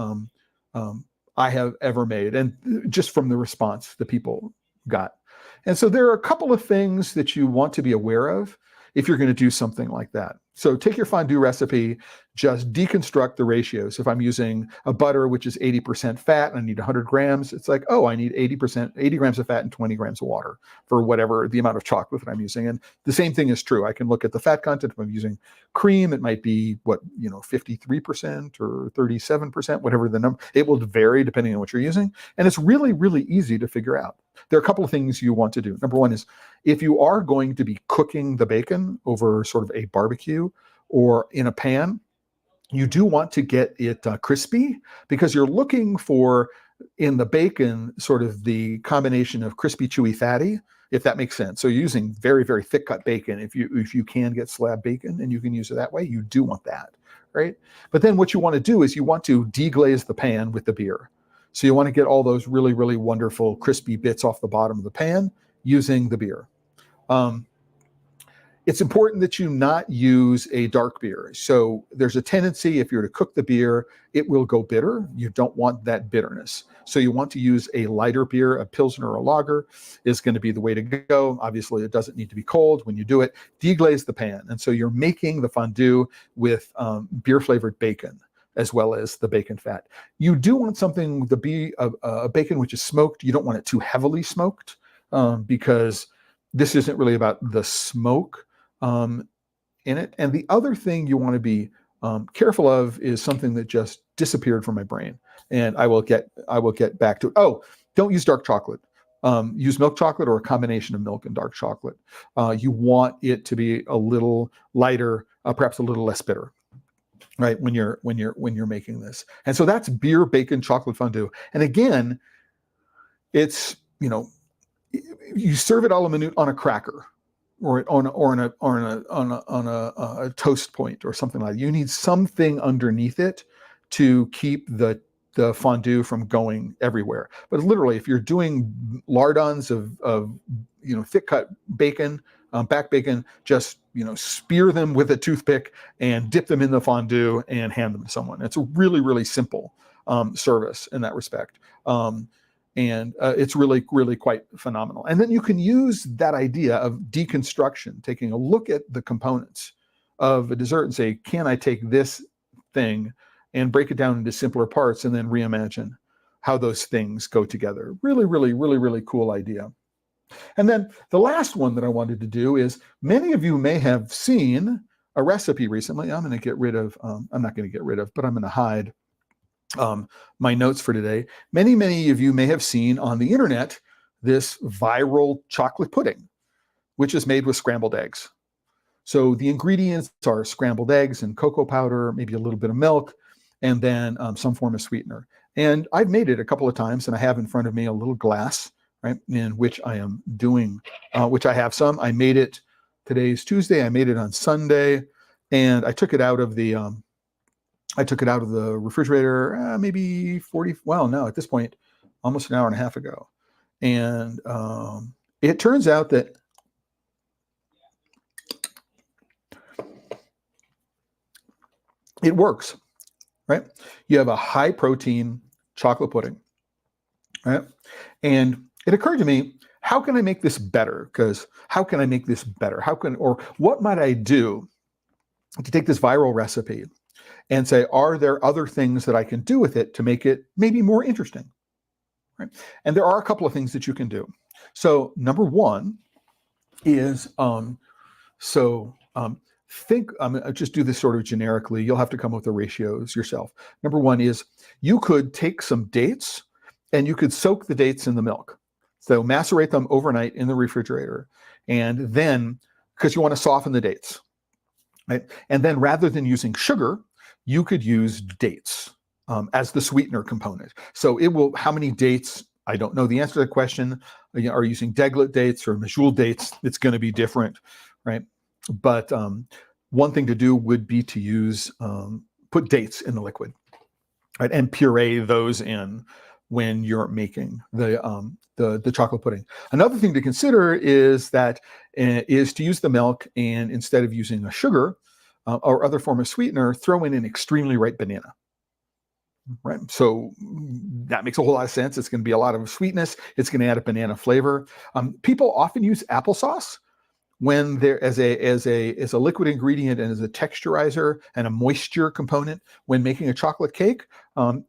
I have ever made, and just from the response that people got. And so there are a couple of things that you want to be aware of if you're going to do something like that. So take your fondue recipe, just deconstruct the ratios. If I'm using a butter, which is 80% fat, and I need 100 grams, it's like, oh, I need 80 grams of fat and 20 grams of water for whatever the amount of chocolate that I'm using. And the same thing is true. I can look at the fat content. If I'm using cream, it might be 53% or 37%, whatever the number. It will vary depending on what you're using. And it's really, really easy to figure out. There are a couple of things you want to do. Number one is, if you are going to be cooking the bacon over sort of a barbecue or in a pan, you do want to get it crispy, because you're looking for, in the bacon, sort of the combination of crispy, chewy, fatty, if that makes sense. So you're using very, very thick cut bacon. If you can get slab bacon and you can use it that way, you do want that, right? But then what you want to do is you want to deglaze the pan with the beer. So you want to get all those really, really wonderful crispy bits off the bottom of the pan using the beer. It's important that you not use a dark beer. So there's a tendency, if you're to cook the beer, it will go bitter. You don't want that bitterness. So you want to use a lighter beer. A Pilsner or a lager is going to be the way to go. Obviously, it doesn't need to be cold when you do it. Deglaze the pan. And so you're making the fondue with beer-flavored bacon, as well as the bacon fat. You do want something to be a bacon which is smoked. You don't want it too heavily smoked, because this isn't really about the smoke in it. And the other thing you want to be careful of is something that just disappeared from my brain, and I will get back to it. Oh, don't use dark chocolate. Use milk chocolate or a combination of milk and dark chocolate. You want it to be a little lighter, perhaps a little less bitter, right? When you're making this. And so that's beer, bacon, chocolate fondue. And again, it's, you serve it a la minute on a cracker, or on a toast point or something like that. You need something underneath it to keep the fondue from going everywhere. But literally, if you're doing lardons of thick cut bacon, back bacon, just spear them with a toothpick and dip them in the fondue and hand them to someone. It's a really, really simple service in that respect. And it's really, really quite phenomenal. And then you can use that idea of deconstruction, taking a look at the components of a dessert and say, can I take this thing and break it down into simpler parts and then reimagine how those things go together? Really, really, really, really cool idea. And then the last one that I wanted to do is, many of you may have seen a recipe recently. I'm going to get rid of, I'm not going to get rid of, but I'm going to hide my notes for today. Many of you may have seen on the internet this viral chocolate pudding, which is made with scrambled eggs. So the ingredients are scrambled eggs and cocoa powder, maybe a little bit of milk, and then some form of sweetener. And I've made it a couple of times, and I have in front of me a little glass, right, in which I am doing, which I have some. I made it today's Tuesday. I made it on Sunday, and I took it out of the refrigerator maybe 40. Well, no, at this point, almost an hour and a half ago, and it turns out that it works. Right? You have a high protein chocolate pudding, right? And it occurred to me, how can I make this better? Because how can I make this better? Or what might I do to take this viral recipe and say, are there other things that I can do with it to make it maybe more interesting? Right? And there are a couple of things that you can do. So number one is, I'll just do this sort of generically. You'll have to come up with the ratios yourself. Number one is you could take some dates and you could soak the dates in the milk. So macerate them overnight in the refrigerator. And then, because you want to soften the dates, right? And then rather than using sugar, you could use dates as the sweetener component. So how many dates? I don't know the answer to the question. Are you using deglet dates or Medjool dates? It's going to be different, right? But one thing to do would be to use put dates in the liquid, right, and puree those in when you're making the chocolate pudding. Another thing to consider is to use the milk, and instead of using a sugar or other form of sweetener, throw in an extremely ripe banana. Right, so that makes a whole lot of sense. It's going to be a lot of sweetness. It's going to add a banana flavor. People often use applesauce when there as a liquid ingredient and as a texturizer and a moisture component when making a chocolate cake.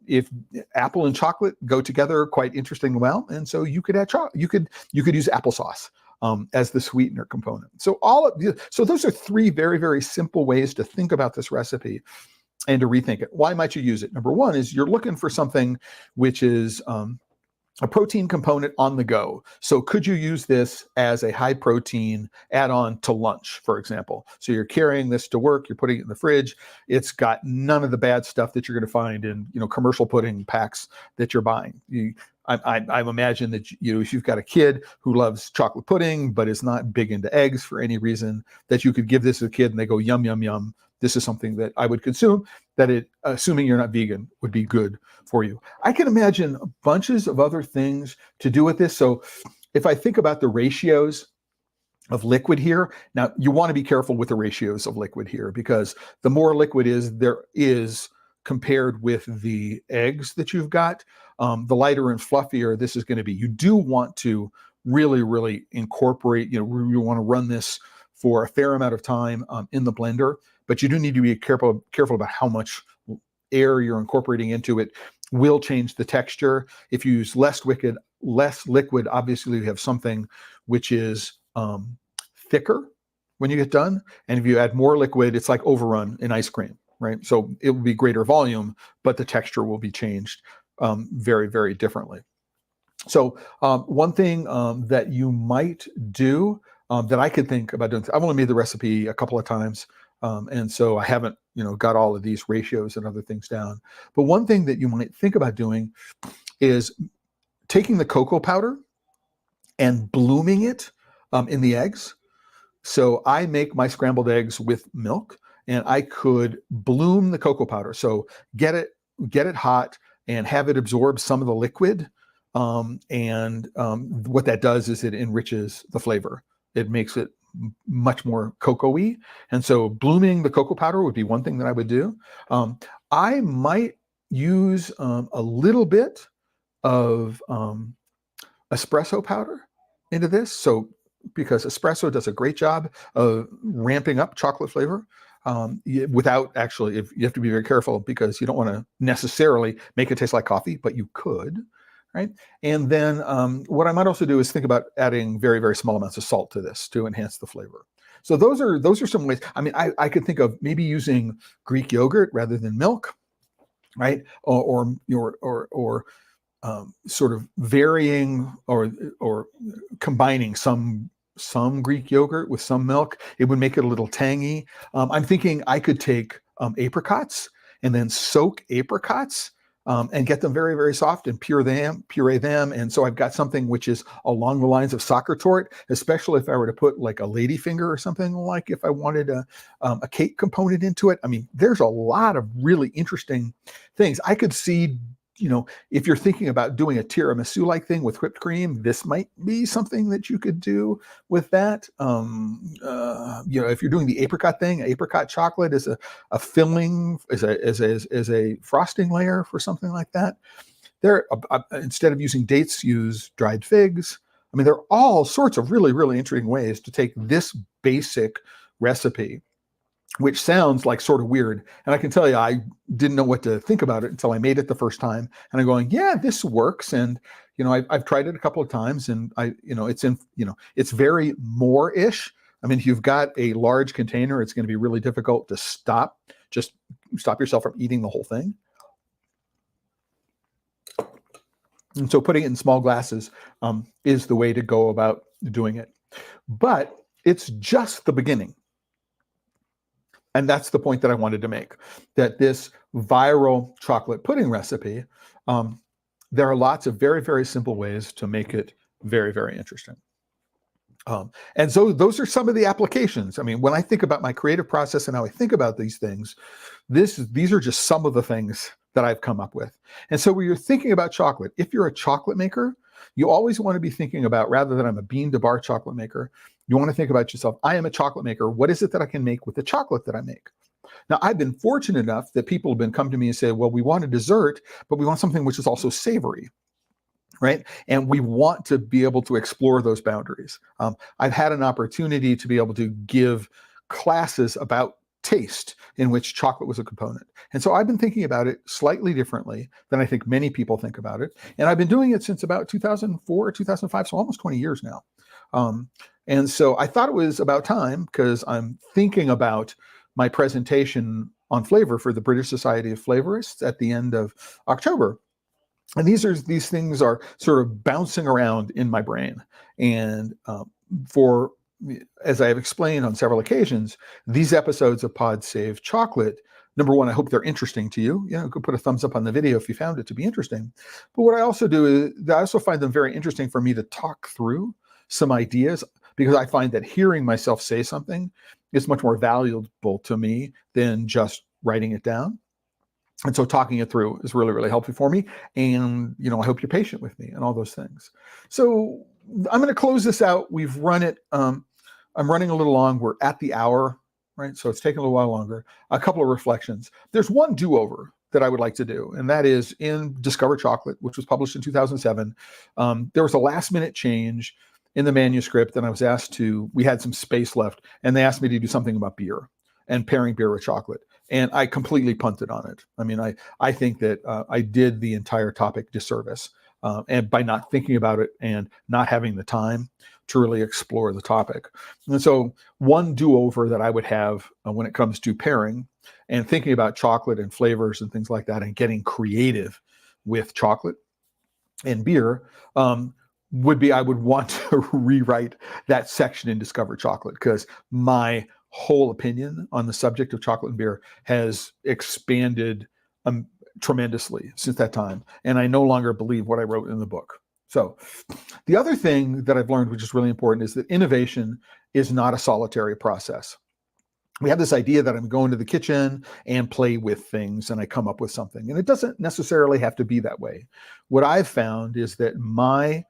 If apple and chocolate go together quite interesting well, and so you could add you could use applesauce as the sweetener component. So those are three very, very simple ways to think about this recipe and to rethink it. Why might you use it? Number one is you're looking for something which is a protein component on the go. So could you use this as a high protein add-on to lunch, for example? So you're carrying this to work, you're putting it in the fridge. It's got none of the bad stuff that you're going to find in commercial pudding packs that you're buying. I imagine that if you've got a kid who loves chocolate pudding but is not big into eggs for any reason, that you could give this to a kid and they go yum yum yum. This is something that I would consume, that assuming you're not vegan, would be good for you. I can imagine bunches of other things to do with this. So if I think about the ratios of liquid here, now you want to be careful with the ratios of liquid here, because the more liquid there is compared with the eggs that you've got, the lighter and fluffier this is going to be. You do want to really, really incorporate, you want to run this for a fair amount of time in the blender, but you do need to be careful about how much air you're incorporating into it. Will change the texture. If you use less liquid, obviously you have something which is thicker when you get done. And if you add more liquid, it's like overrun in ice cream, right? So it will be greater volume, but the texture will be changed very, very differently. So one thing that you might do that I could think about doing, I've only made the recipe a couple of times, and so I haven't, got all of these ratios and other things down. But one thing that you might think about doing is taking the cocoa powder and blooming it in the eggs. So I make my scrambled eggs with milk, and I could bloom the cocoa powder. So get it hot and have it absorb some of the liquid. And what that does is it enriches the flavor. It makes it much more cocoa-y. And so blooming the cocoa powder would be one thing that I would do. I might use a little bit of espresso powder into this. So because espresso does a great job of ramping up chocolate flavor without actually, you have to be very careful because you don't want to necessarily make it taste like coffee, but you could. Right. And then what I might also do is think about adding very, very small amounts of salt to this to enhance the flavor. So those are some ways. I mean, I could think of maybe using Greek yogurt rather than milk, right? Or sort of varying or combining some Greek yogurt with some milk. It would make it a little tangy. I'm thinking I could take apricots and then soak apricots and get them very, very soft and puree them. And so I've got something which is along the lines of soccer tort, especially if I were to put like a ladyfinger or something, like if I wanted a cake component into it. I mean, there's a lot of really interesting things. I could see, if you're thinking about doing a tiramisu-like thing with whipped cream, this might be something that you could do with that. If you're doing the apricot thing, apricot chocolate is a filling, is a frosting layer for something like that. Instead of using dates, use dried figs. I mean, there are all sorts of really, really interesting ways to take this basic recipe, which sounds like sort of weird. And I can tell you, I didn't know what to think about it until I made it the first time. And I'm going, yeah, this works. And, I've tried it a couple of times, and it's very more-ish. I mean, if you've got a large container, it's going to be really difficult to just stop yourself from eating the whole thing. And so putting it in small glasses is the way to go about doing it. But it's just the beginning. And that's the point that I wanted to make, that this viral chocolate pudding recipe, there are lots of very, very simple ways to make it very, very interesting. And so those are some of the applications. I mean, when I think about my creative process and how I think about these things, these are just some of the things that I've come up with. And so when you're thinking about chocolate, if you're a chocolate maker, you always want to be thinking about, rather than I'm a bean to bar chocolate maker, you want to think about yourself, I am a chocolate maker. What is it that I can make with the chocolate that I make? Now, I've been fortunate enough that people have been come to me and say, well, we want a dessert, but we want something which is also savory, right? And we want to be able to explore those boundaries. I've had an opportunity to be able to give classes about taste in which chocolate was a component. And so I've been thinking about it slightly differently than I think many people think about it. And I've been doing it since about 2004 or 2005, so almost 20 years now. And so I thought it was about time, because I'm thinking about my presentation on flavor for the British Society of Flavorists at the end of October. And these things are sort of bouncing around in my brain. And as I have explained on several occasions, these episodes of Pod Save Chocolate, number one, I hope they're interesting to you. You could put a thumbs up on the video if you found it to be interesting. But what I also do is I also find them very interesting for me to talk through some ideas, because I find that hearing myself say something is much more valuable to me than just writing it down. And so talking it through is really, really helpful for me. And, I hope you're patient with me and all those things. So I'm going to close this out. We've run it. I'm running a little long. We're at the hour, right? So it's taking a little while longer. A couple of reflections. There's one do-over that I would like to do, and that is in Discover Chocolate, which was published in 2007. There was a last-minute change in the manuscript, and I was asked we had some space left, and they asked me to do something about beer and pairing beer with chocolate. And I completely punted on it. I mean, I think that I did the entire topic disservice, and by not thinking about it and not having the time to really explore the topic. And so one do-over that I would have when it comes to pairing and thinking about chocolate and flavors and things like that, and getting creative with chocolate and beer, would be I would want to rewrite that section in Discover Chocolate, because my whole opinion on the subject of chocolate and beer has expanded tremendously since that time. And I no longer believe what I wrote in the book. So the other thing that I've learned, which is really important, is that innovation is not a solitary process. We have this idea that I'm going to the kitchen and play with things and I come up with something. And it doesn't necessarily have to be that way. What I've found is that my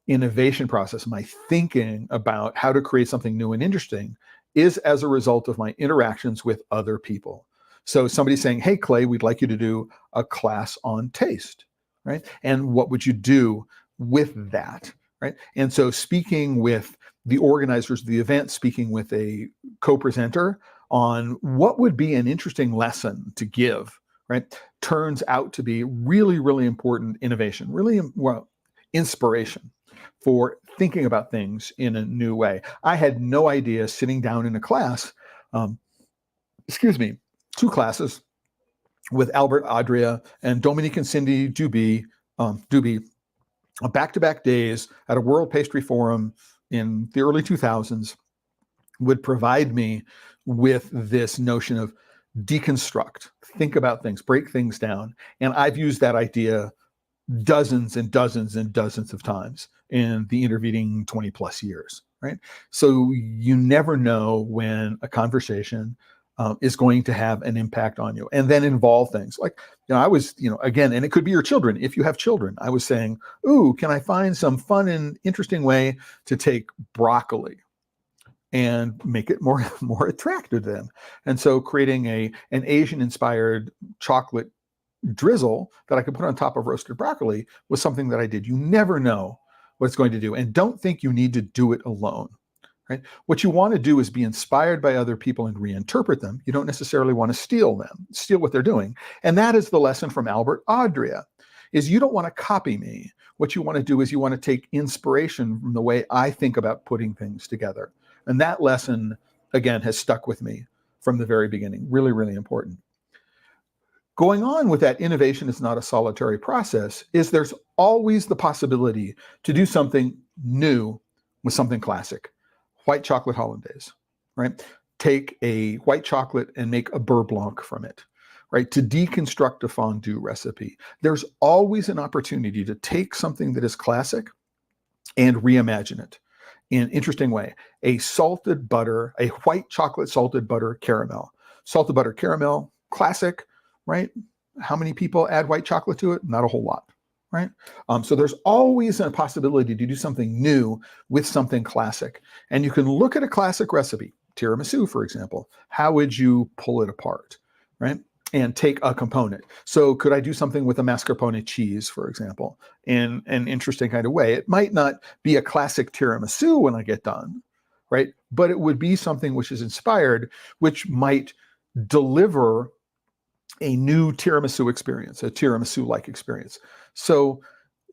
innovation process, my thinking about how to create something new and interesting, is as a result of my interactions with other people. So somebody saying, hey, Clay, we'd like you to do a class on taste, right? And what would you do with that, right? And so speaking with the organizers of the event, speaking with a co-presenter on what would be an interesting lesson to give, right, turns out to be really, really important innovation, really, well, inspiration for thinking about things in a new way. I had no idea sitting down in a class, 2 classes with Albert Adria and Dominique and Cindy Duby, back-to-back days at a World Pastry Forum in the early 2000s, would provide me with this notion of deconstruct, think about things, break things down. And I've used that idea dozens and dozens and dozens of times in the intervening 20 plus years, right? So you never know when a conversation is going to have an impact on you, and then involve things like, I was, again, and it could be your children. If you have children, I was saying, ooh, can I find some fun and interesting way to take broccoli and make it more attractive to them? And so creating an Asian inspired chocolate drizzle that I could put on top of roasted broccoli was something that I did. You never know what it's going to do, and don't think you need to do it alone, right? What you want to do is be inspired by other people and reinterpret them. You don't necessarily want to steal what they're doing. And that is the lesson from Albert Adria, is you don't want to copy me. What you want to do is you want to take inspiration from the way I think about putting things together. And that lesson, again, has stuck with me from the very beginning. Really, really important. Going on with that, innovation is not a solitary process, is there's always the possibility to do something new with something classic. White chocolate hollandaise, right? Take a white chocolate and make a beurre blanc from it, right? To deconstruct a fondue recipe. There's always an opportunity to take something that is classic and reimagine it in an interesting way. A white chocolate salted butter caramel. Salted butter caramel, classic, right? How many people add white chocolate to it? Not a whole lot, right? So there's always a possibility to do something new with something classic. And you can look at a classic recipe, tiramisu, for example. How would you pull it apart, right? And take a component. So could I do something with a mascarpone cheese, for example, in an interesting kind of way? It might not be a classic tiramisu when I get done, right? But it would be something which is inspired, which might deliver a new tiramisu experience, a tiramisu-like experience. So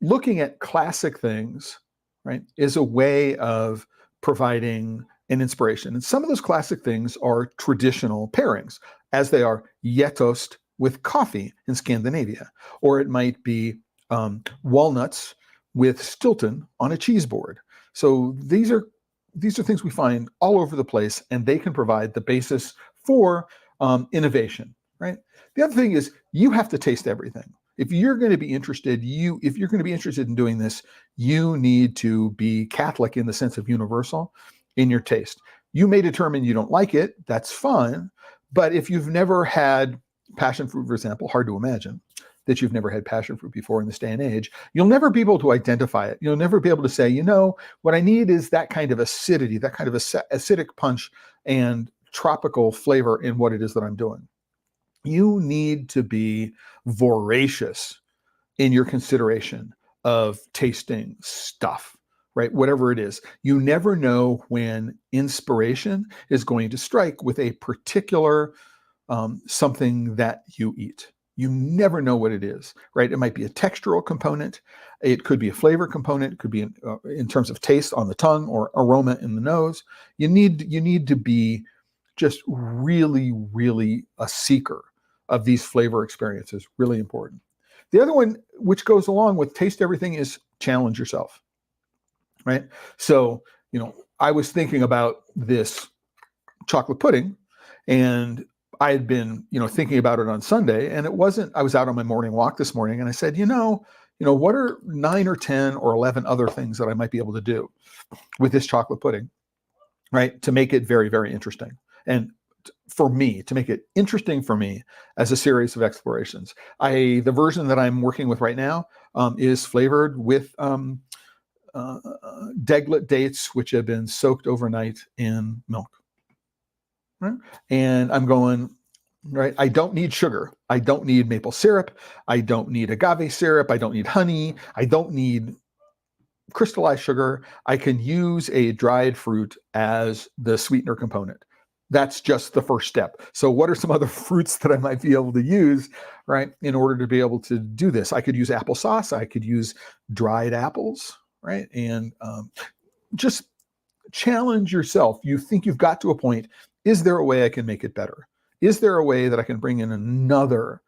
looking at classic things, right, is a way of providing an inspiration. And some of those classic things are traditional pairings, as they are yetost with coffee in Scandinavia, or it might be walnuts with Stilton on a cheese board. So these are things we find all over the place, and they can provide the basis for innovation, right? The other thing is you have to taste everything. If you're going to be interested in doing this, you need to be Catholic in the sense of universal in your taste. You may determine you don't like it. That's fine. But if you've never had passion fruit, for example, hard to imagine that you've never had passion fruit before in this day and age, you'll never be able to identify it. You'll never be able to say, what I need is that kind of acidity, that kind of acidic punch and tropical flavor in what it is that I'm doing. You need to be voracious in your consideration of tasting stuff, right? Whatever it is. You never know when inspiration is going to strike with a particular something that you eat. You never know what it is, right? It might be a textural component. It could be a flavor component. It could be in terms of taste on the tongue or aroma in the nose. You need to be just really, really a seeker of these flavor experiences. Really important. The other one, which goes along with taste everything, is challenge yourself, right? So, I was thinking about this chocolate pudding, and I had been, thinking about it on Sunday, and I was out on my morning walk this morning, and I said, what are 9 or 10 or 11 other things that I might be able to do with this chocolate pudding, right? To make it very, very interesting. And for me, to make it interesting for me as a series of explorations. The version that I'm working with right now is flavored with deglet dates, which have been soaked overnight in milk. Right? And I'm going, right, I don't need sugar. I don't need maple syrup. I don't need agave syrup. I don't need honey. I don't need crystallized sugar. I can use a dried fruit as the sweetener component. That's just the first step. So what are some other fruits that I might be able to use, right, in order to be able to do this? I could use applesauce. I could use dried apples, right? And just challenge yourself. You think you've got to a point. Is there a way I can make it better? Is there a way that I can bring in another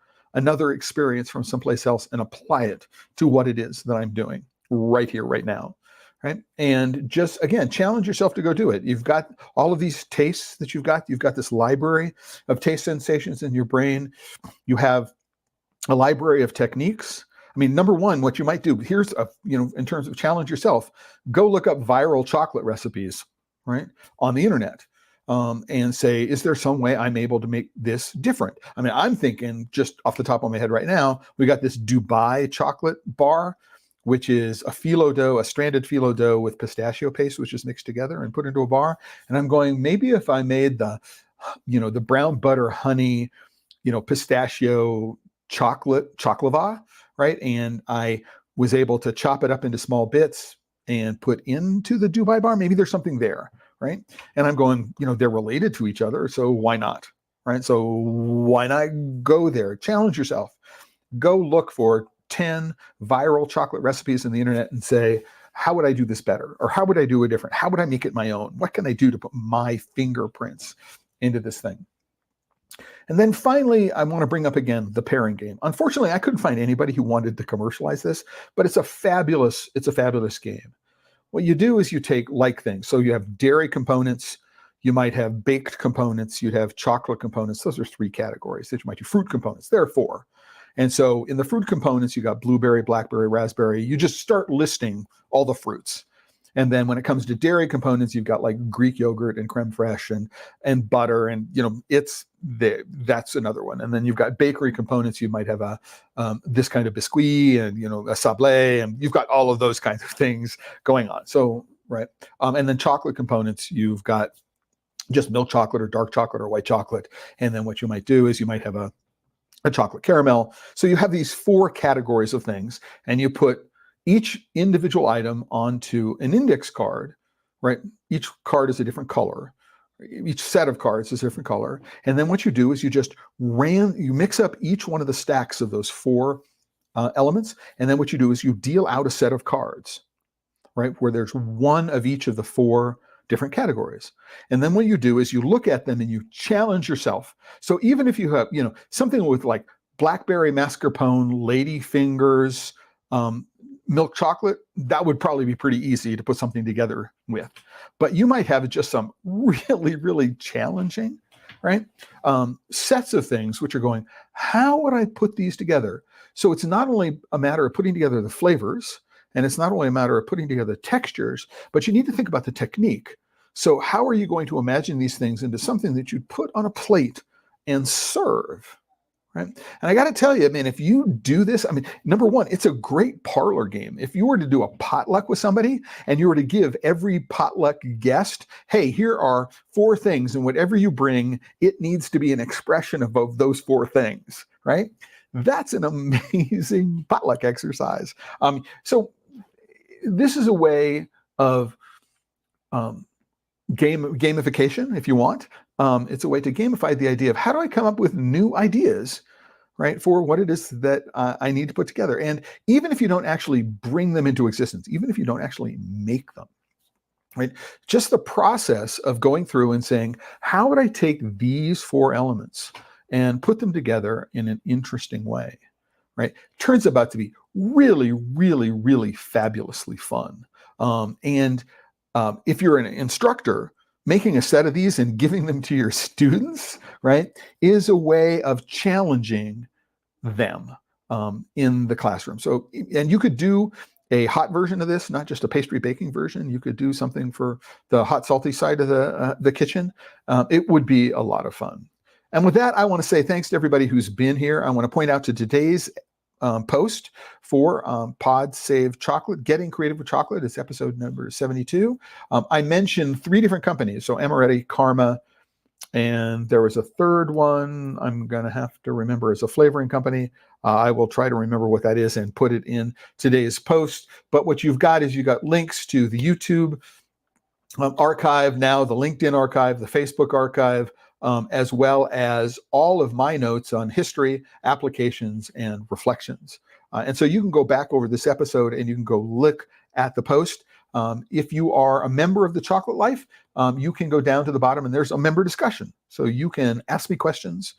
experience from someplace else and apply it to what it is that I'm doing right here, right now? right? And just, again, challenge yourself to go do it. You've got all of these tastes that you've got this library of taste sensations in your brain. You have a library of techniques. I mean, number one, what you might do, here's in terms of challenge yourself, go look up viral chocolate recipes, right, on the internet, and say, is there some way I'm able to make this different? I mean, I'm thinking just off the top of my head right now, we got this Dubai chocolate bar, which is a phyllo dough, a stranded phyllo dough with pistachio paste, which is mixed together and put into a bar. And I'm going, maybe if I made the brown butter honey, pistachio chocolate, right? And I was able to chop it up into small bits and put into the Dubai bar. Maybe there's something there, right? And I'm going, they're related to each other, so why not, right? So why not go there? Challenge yourself. Go look for 10 viral chocolate recipes on the internet and say, how would I do this better? Or how would I do it different? How would I make it my own? What can I do to put my fingerprints into this thing? And then finally, I want to bring up again the pairing game. Unfortunately, I couldn't find anybody who wanted to commercialize this, but it's a fabulous game. What you do is you take like things. So you have dairy components, you might have baked components, you'd have chocolate components. Those are 3 categories that you might do. Fruit components, there are 4. And so in the fruit components, you got blueberry, blackberry, raspberry. You just start listing all the fruits. And then when it comes to dairy components, you've got like Greek yogurt and creme fraiche and butter, and that's another one. And then you've got bakery components. You might have this kind of biscuit and a sablé, and you've got all of those kinds of things going on. So right, and then chocolate components, you've got just milk chocolate or dark chocolate or white chocolate. And then what you might do is you might have a chocolate caramel. So you have these 4 categories of things, and you put each individual item onto an index card, right? Each card is a different color. Each set of cards is a different color. And then what you do is you just you mix up each one of the stacks of those 4 elements. And then what you do is you deal out a set of cards, right? Where there's one of each of the 4 different categories. And then what you do is you look at them and you challenge yourself. So even if you have, something with like blackberry mascarpone, lady fingers, milk chocolate, that would probably be pretty easy to put something together with. But you might have just some really, really challenging, right? Sets of things which are going, how would I put these together? So it's not only a matter of putting together the flavors, and it's not only a matter of putting together textures, but you need to think about the technique. So how are you going to imagine these things into something that you'd put on a plate and serve? Right? And I got to tell you, man, if you do this, I mean, number one, it's a great parlor game. If you were to do a potluck with somebody and you were to give every potluck guest, hey, here are 4 things, and whatever you bring, it needs to be an expression of both those 4 things, right? That's an amazing potluck exercise. So this is a way of gamification, if you want. It's a way to gamify the idea of how do I come up with new ideas, right, for what it is that I need to put together. And even if you don't actually bring them into existence, even if you don't actually make them, right, just the process of going through and saying, how would I take these 4 elements and put them together in an interesting way, right, turns out to be really, really, really fabulously fun. If you're an instructor, making a set of these and giving them to your students, right, is a way of challenging them in the classroom. So, and you could do a hot version of this, not just a pastry baking version. You could do something for the hot, salty side of the kitchen. It would be a lot of fun. And with that, I want to say thanks to everybody who's been here. I want to point out to today's post for PodSaveChocolate, Getting Creative with Chocolate. It's episode number 72. I mentioned 3 different companies. So Amaretti, Karma, and there was a third one I'm going to have to remember as a flavoring company. I will try to remember what that is and put it in today's post. But what you've got is you've got links to the YouTube archive, now the LinkedIn archive, the Facebook archive, as well as all of my notes on history, applications, and reflections. And so you can go back over this episode and you can go look at the post. If you are a member of the Chocolate Life, you can go down to the bottom and there's a member discussion. So you can ask me questions,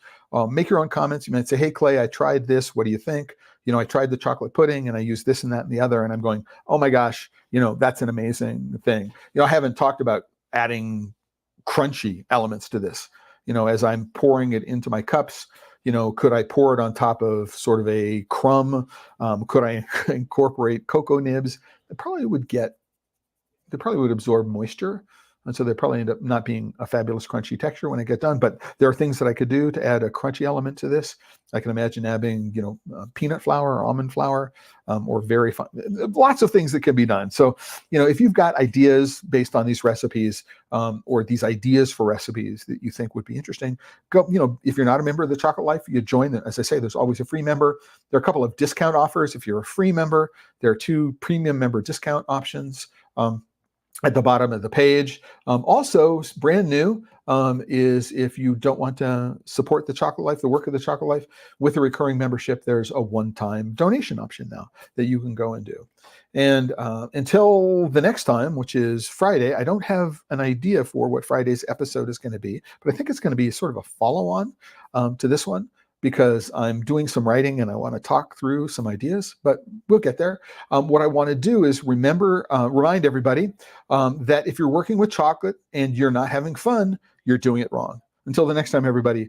make your own comments. You might say, hey, Clay, I tried this. What do you think? I tried the chocolate pudding and I used this and that and the other, and I'm going, oh my gosh, that's an amazing thing. I haven't talked about adding crunchy elements to this. As I'm pouring it into my cups, could I pour it on top of sort of a crumb? Could I incorporate cocoa nibs? They probably would absorb moisture. And so they probably end up not being a fabulous crunchy texture when I get done. But there are things that I could do to add a crunchy element to this. I can imagine adding, peanut flour or almond flour, or very fun, lots of things that can be done. So, if you've got ideas based on these recipes, or these ideas for recipes that you think would be interesting, go, if you're not a member of the Chocolate Life, you join them. As I say, there's always a free member. There are a couple of discount offers. If you're a free member, there are 2 premium member discount options. At the bottom of the page. Also, brand new is if you don't want to support the Chocolate Life, the work of the Chocolate Life, with a recurring membership, there's a one-time donation option now that you can go and do. And until the next time, which is Friday, I don't have an idea for what Friday's episode is going to be, but I think it's going to be sort of a follow-on to this one, because I'm doing some writing and I want to talk through some ideas, but we'll get there. What I want to do is remind everybody that if you're working with chocolate and you're not having fun, you're doing it wrong. Until the next time, everybody,